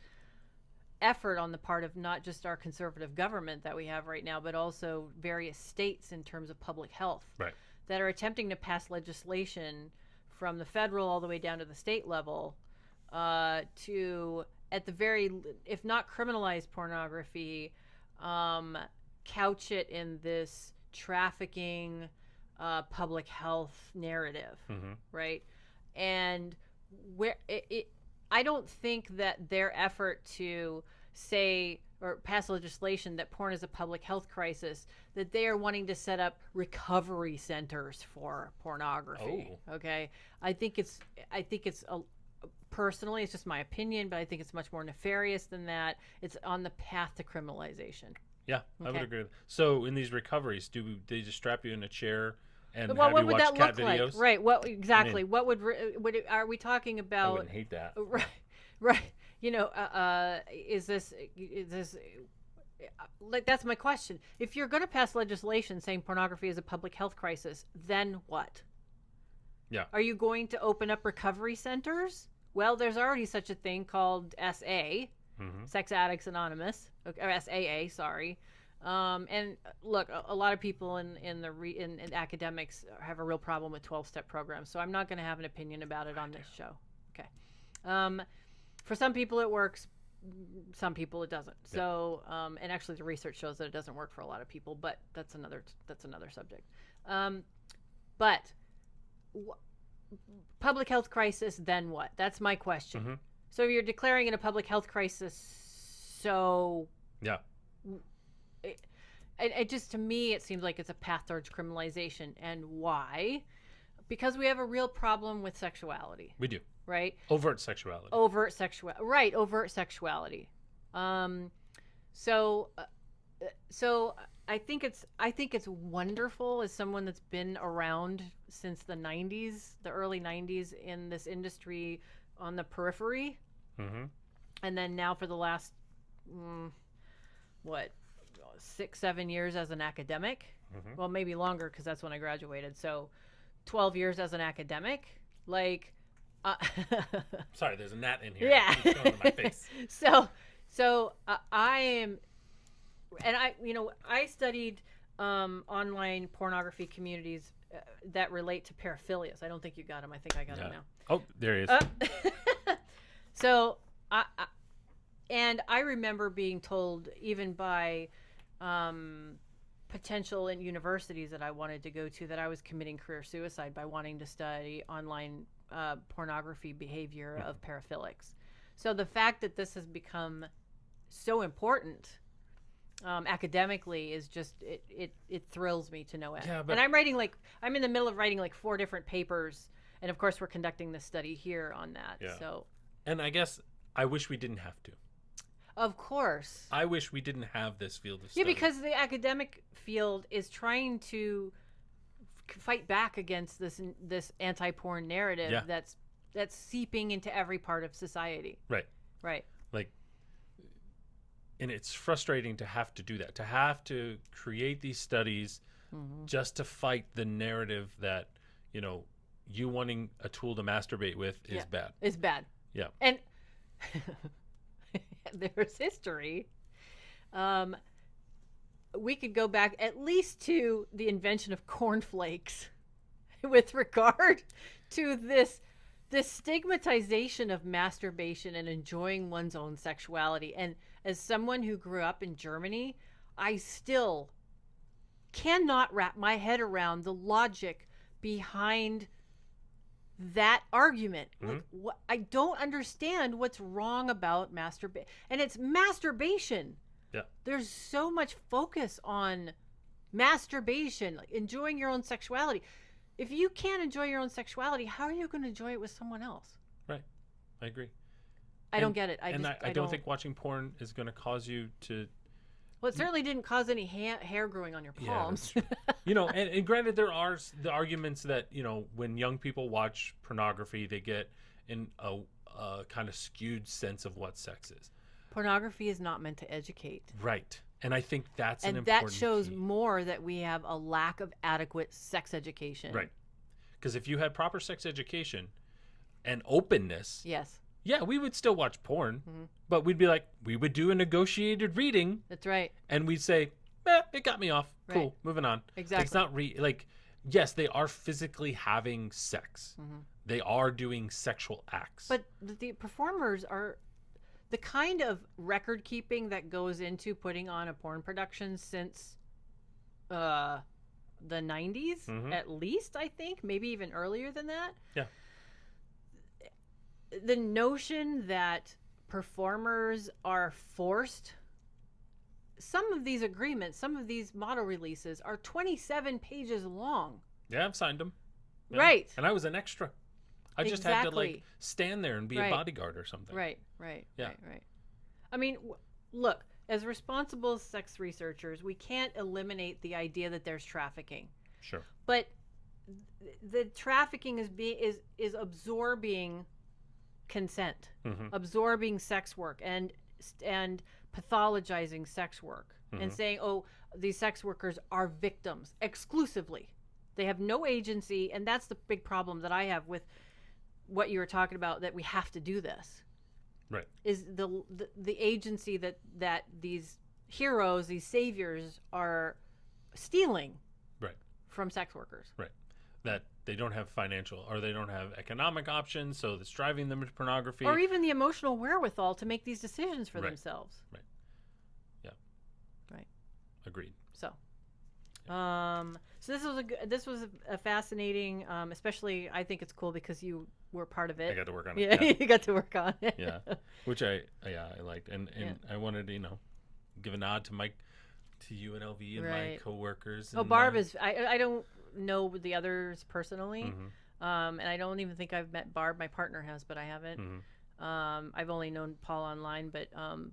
effort on the part of not just our conservative government that we have right now, but also various states in terms of public health, Right. that are attempting to pass legislation from the federal all the way down to the state level, to, at the very, if not criminalize pornography, couch it in this trafficking, public health narrative, right? And where I don't think that their effort to say or pass legislation that porn is a public health crisis, that they are wanting to set up recovery centers for pornography. Oh. Okay, I think it's personally, it's just my opinion, but I think it's much more nefarious than that. It's on the path to criminalization. Yeah, I would Okay. agree. So in these recoveries, do they just strap you in a chair and Well, have what you would watch that cat look videos? like? Right. What exactly? What would are we talking I about? wouldn't hate that. Right. Right. You know, is this like, that's my question. If you're going to pass legislation saying pornography is a public health crisis, then what? Yeah. Are you going to open up recovery centers? Well, there's already such a thing called SA, Sex Addicts Anonymous, or SAA, sorry. And look, a lot of people in academics have a real problem with 12-step programs, so I'm not going to have an opinion about it on this show. Okay. For some people it works, some people it doesn't. Yeah. So, and actually the research shows that it doesn't work for a lot of people, but that's another subject. But public health crisis, then what? That's my question. So you're declaring it a public health crisis, so Yeah. it just, to me, it seems like it's a path towards criminalization. And why? Because we have a real problem with sexuality, We do. right? Overt sexuality. Overt sexuality. So I think it's wonderful, as someone that's been around since the 90s, the early 90s, in this industry on the periphery, and then now for the last 6-7 years as an academic. Well, maybe longer, because that's when I graduated. So 12 years as an academic, like. Sorry, there's a gnat in here. Yeah. It's going in my face. So I am, and I studied online pornography communities that relate to paraphilias. I don't think you got them. I think I got them now. Oh, there he is. So and I remember being told, even by potential in universities that I wanted to go to, that I was committing career suicide by wanting to study online pornography behavior of paraphilics. So the fact that this has become so important academically is just, it thrills me to no end. Yeah, and I'm in the middle of writing like 4 different papers, and of course we're conducting this study here on that. Yeah. So, and I guess I wish we didn't have to. of course. I wish we didn't have this field of Yeah, study. because the academic field is trying to fight back against this anti-porn narrative that's seeping into every part of society. Right. Like, and it's frustrating to have to do that, to have to create these studies just to fight the narrative that, you wanting a tool to masturbate with is bad. It's bad. Yeah. And there's history. We could go back at least to the invention of cornflakes with regard to this stigmatization of masturbation and enjoying one's own sexuality. And as someone who grew up in Germany, I still cannot wrap my head around the logic behind that argument. Like, I don't understand what's wrong about masturbation. And it's masturbation. Yeah. There's so much focus on masturbation, like enjoying your own sexuality. If you can't enjoy your own sexuality, how are you going to enjoy it with someone else? Right. I agree. I don't get it. I don't think watching porn is going to cause you to Well, it certainly didn't cause any hair growing on your palms. Yeah, that's true. And granted, there are the arguments that when young people watch pornography, they get in a kind of skewed sense of what sex is. Pornography is not meant to educate. Right. And I think that's an And important that shows key. more that we have a lack of adequate sex education. Right. Because if you had proper sex education and openness, Yes. yeah, we would still watch porn, but we'd be like, we would do a negotiated reading, That's right. and we'd say, it got me off. Cool, Right. moving on. Exactly. It's not yes, they are physically having sex. They are doing sexual acts. But the performers are the kind of record keeping that goes into putting on a porn production since the 90s, at least, I think, maybe even earlier than that. Yeah. The notion that performers are forced, some of these agreements, some of these model releases are 27 pages long. Yeah, I've signed them. Yeah. Right. And I was an extra. I just had to Exactly. stand there and be Right. a bodyguard or something. Right. Yeah. Right. I mean, look, as responsible sex researchers, we can't eliminate the idea that there's trafficking. Sure. But the trafficking is absorbing consent, absorbing sex work, and pathologizing sex work, and saying, oh, these sex workers are victims exclusively. They have no agency, and that's the big problem that I have with what you were talking about, that we have to do this. Right. Is the agency that these heroes, these saviors, are stealing Right. from sex workers. Right. That they don't have financial or they don't have economic options, so that's driving them to pornography. Or even the emotional wherewithal to make these decisions for Right. themselves. Right. Yeah. Right. Agreed. So, so this was a fascinating, especially I think it's cool because you were part of it. I got to work on it. Yeah, you got to work on it. Yeah. Which I liked, and I wanted to give a nod to you and LV and my Right. coworkers. Oh, and, Barb is. I don't know the others personally, and I don't even think I've met Barb. My partner has, but I haven't. I've only known Paul online, but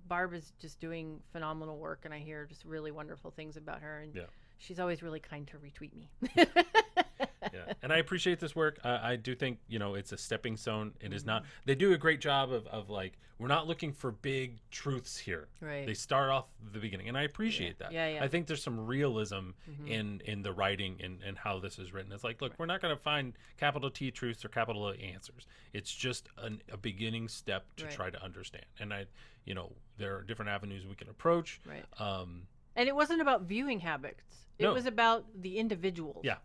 Barb is just doing phenomenal work, and I hear just really wonderful things about her. And she's always really kind to retweet me. Yeah, and I appreciate this work. I do think it's a stepping stone. It is not. They do a great job of we're not looking for big truths here. Right. They start off the beginning, and I appreciate that. Yeah. I think there's some realism in the writing and how this is written. It's like, look, we're not going to find capital T truths or capital A answers. It's just a beginning step to try to understand. And there are different avenues we can approach. Right. And it wasn't about viewing habits. It was about the individuals. Yeah.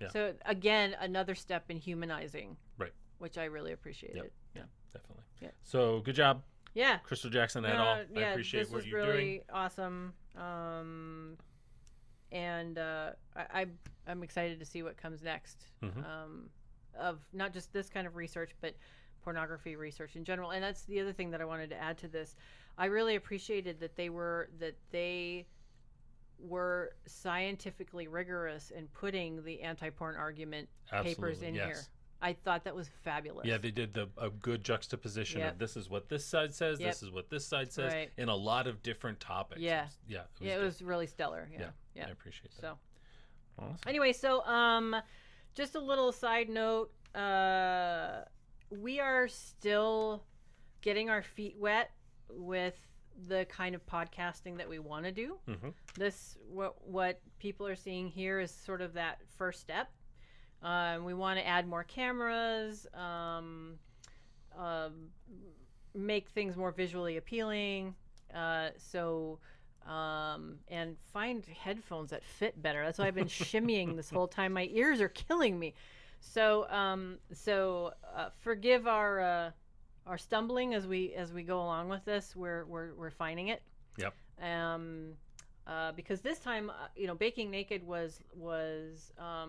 Yeah. So again, another step in humanizing. Right. Which I really appreciated. Yeah, definitely. Yeah. So good job, Yeah. Crystal Jackson et al. I appreciate this what was you're really doing. awesome. And I'm excited to see what comes next. Of not just this kind of research, but pornography research in general. And that's the other thing that I wanted to add to this. I really appreciated that they were scientifically rigorous in putting the anti-porn argument papers in here. I thought that was fabulous. Yeah, they did a good juxtaposition of this is what this side says, this is what this side says, Right. in a lot of different topics. Yeah. It was really stellar. Yeah. I appreciate that. So Awesome. anyway, just a little side note. We are still getting our feet wet with the kind of podcasting that we want to do. This what people are seeing here is sort of that first step. We want to add more cameras, make things more visually appealing, and find headphones that fit better. That's why I've been shimmying this whole time. My ears are killing me. So forgive our stumbling as we go along with this. We're finding it. Yep. Because this time, Baking Naked was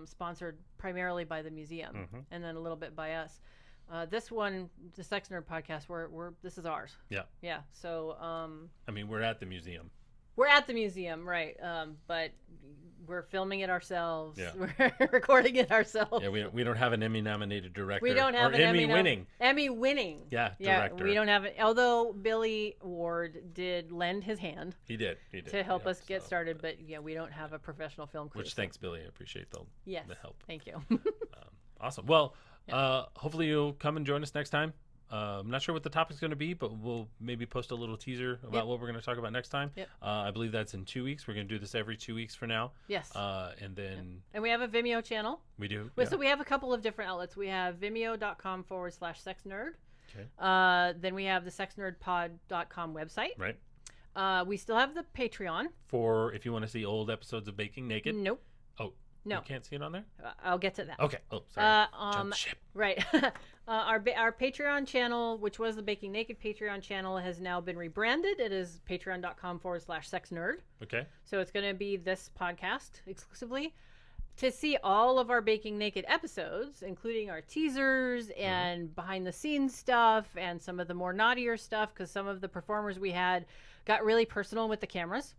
sponsored primarily by the museum, and then a little bit by us. This one, the Sex Nerd podcast, this is ours. Yeah. Yeah. So I mean, we're at the museum. We're at the museum, right? But we're filming it ourselves. Yeah. We're recording it ourselves. Yeah, we don't have an Emmy-nominated director. We don't have or an Emmy-winning. Emmy-winning. Yeah, Yeah, director. we don't have it. Although Billy Ward did lend his hand He did. to help us get started, but yeah, we don't have a professional film crew. Which, thanks, Billy. I appreciate the help. Thank you. Awesome. Well, hopefully you'll come and join us next time. I'm not sure what the topic's going to be, but we'll maybe post a little teaser about what we're going to talk about next time. Yep. I believe that's in 2 weeks. We're going to do this every 2 weeks for now. Yes. And then... And we have a Vimeo channel. We do. So we have a couple of different outlets. We have vimeo.com/sexnerd. Okay. Then we have the sexnerdpod.com website. Right. We still have the Patreon. For if you want to see old episodes of Baking Naked. Nope. Oh. No. You can't see it on there? I'll get to that. Okay. Oh, sorry. Jump ship. Right. Our Patreon channel, which was the Baking Naked Patreon channel, has now been rebranded. It is patreon.com/sexnerd. Okay. So it's going to be this podcast exclusively. To see all of our Baking Naked episodes, including our teasers and behind the scenes stuff and some of the more naughtier stuff, because some of the performers we had got really personal with the cameras.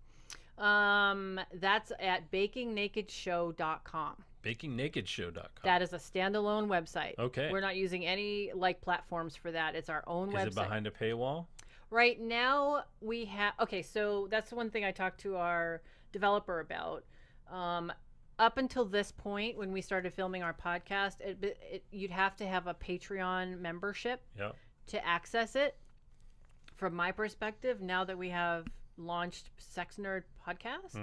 That's at bakingnakedshow.com. Bakingnakedshow.com. That is a standalone website. Okay. We're not using any platforms for that. It's our own website. Is it behind a paywall? Right now we have. Okay, so that's the one thing I talked to our developer about. Up until this point, when we started filming our podcast, you'd have to have a Patreon membership to access it. From my perspective, now that we have launched Sex Nerd Podcast,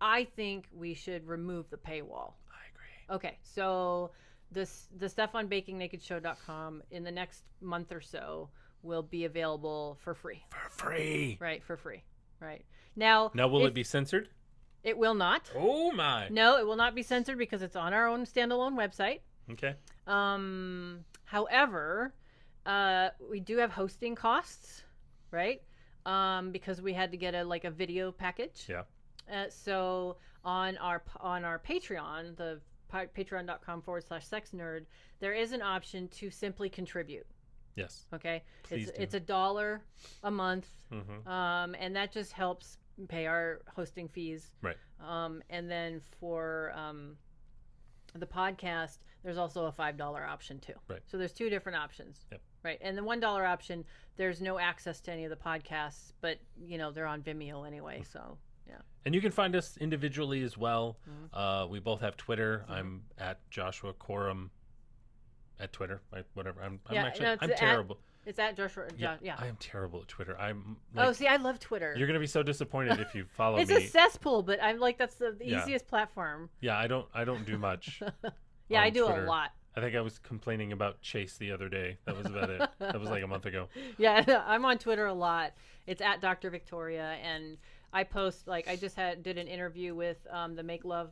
I think we should remove the paywall. I agree. Okay, so the stuff on bakingnakedshow.com in the next month or so will be available for free. For free. Right, for free. Right. Now will it be censored? It will not. Oh my. No, it will not be censored because it's on our own standalone website. Okay. However, we do have hosting costs, right? Because we had to get a video package. Yeah. So on our Patreon, the patreon.com/sexnerd, there is an option to simply contribute. Yes. Okay. Please It's $1 a month, and that just helps pay our hosting fees. Right. And then for the podcast, there's also a $5 option too. Right. So there's two different options. Yep. Right. And the $1 option, there's no access to any of the podcasts, but they're on Vimeo anyway. So yeah. And you can find us individually as well. We both have Twitter. I'm at Joshua Corum at Twitter. Whatever. I'm terrible. It's at Joshua. Yeah. I am terrible at Twitter. I'm. See, I love Twitter. You're gonna be so disappointed if you follow it's me. It's a cesspool, but I'm that's the easiest platform. Yeah, I don't do much. Yeah, I do Twitter. A lot. I think I was complaining about Chase the other day. That was about it. That was like a month ago. Yeah, I'm on Twitter a lot. It's at Dr. Victoria, and I post I just did an interview with the Make Love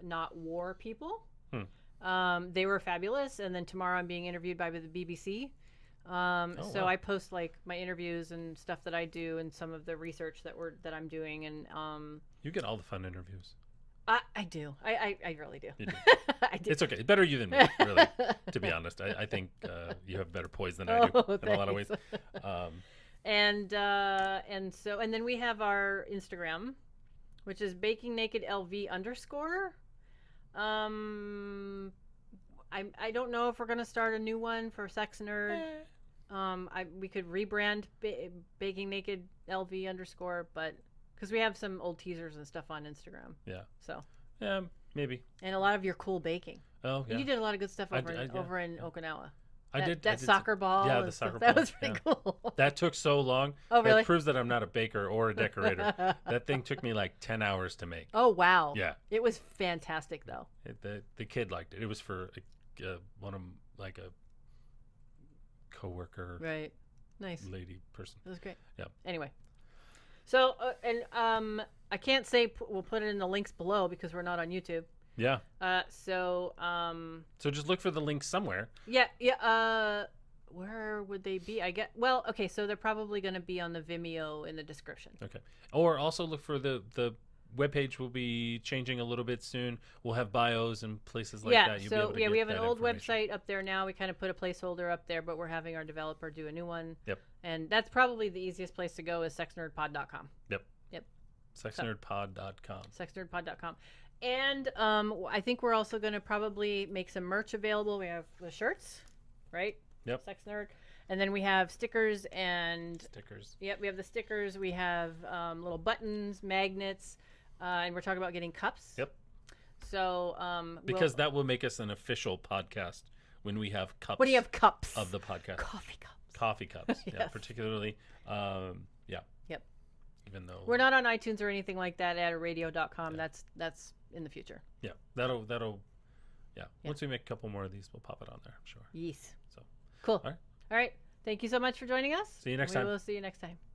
Not War people. They were fabulous, and then tomorrow I'm being interviewed by the BBC. So I post my interviews and stuff that I do and some of the research that I'm doing, and you get all the fun interviews. I do. I really do. You do. I do. It's okay. Better you than me, really. To be honest, I think you have better poise than I do in a lot of ways. And then we have our Instagram, which is BakingNakedLV_. I don't know if we're gonna start a new one for Sex Nerd. We could rebrand Baking Naked LV_, but because we have some old teasers and stuff on Instagram. Yeah. So. Yeah, maybe. And a lot of your cool baking. Oh yeah. You did a lot of good stuff over in Okinawa. I did soccer ball. Yeah, the soccer ball. That was pretty cool. That took so long. Oh, really? That proves that I'm not a baker or a decorator. That thing took me like 10 hours to make. Oh, wow. Yeah. It was fantastic, though. The kid liked it. It was for one of a coworker. Right. Nice. Lady person. It was great. Yeah. Anyway. So, I can't say we'll put it in the links below because we're not on YouTube. Yeah. So just look for the links somewhere. Yeah. Yeah. Where would they be? Okay, so they're probably going to be on the Vimeo in the description. Okay. Or also look for the webpage will be changing a little bit soon. We'll have bios and places like that. You'll be able to get we have an old website up there now. We kind of put a placeholder up there, but we're having our developer do a new one. Yep. And that's probably the easiest place to go is sexnerdpod.com. Yep. Sexnerdpod.com. Sexnerdpod.com. And I think we're also going to probably make some merch available. We have the shirts, right? Yep. Sex Nerd. And then we have stickers and... Stickers. Yep, we have the stickers. We have little buttons, magnets, and we're talking about getting cups. Yep. So... because that will make us an official podcast when we have cups. What do you have cups? Of the podcast. Coffee cups. Coffee cups. Yes. Yeah, particularly. Yeah. Yep. Even though... We're not on iTunes or anything like that at radio.com. Yeah. That's in the future. Yeah. That'll yeah. Once we make a couple more of these, we'll pop it on there, I'm sure. Yes. So cool. All right. All right. Thank you so much for joining us. See you next We time. will see you next time.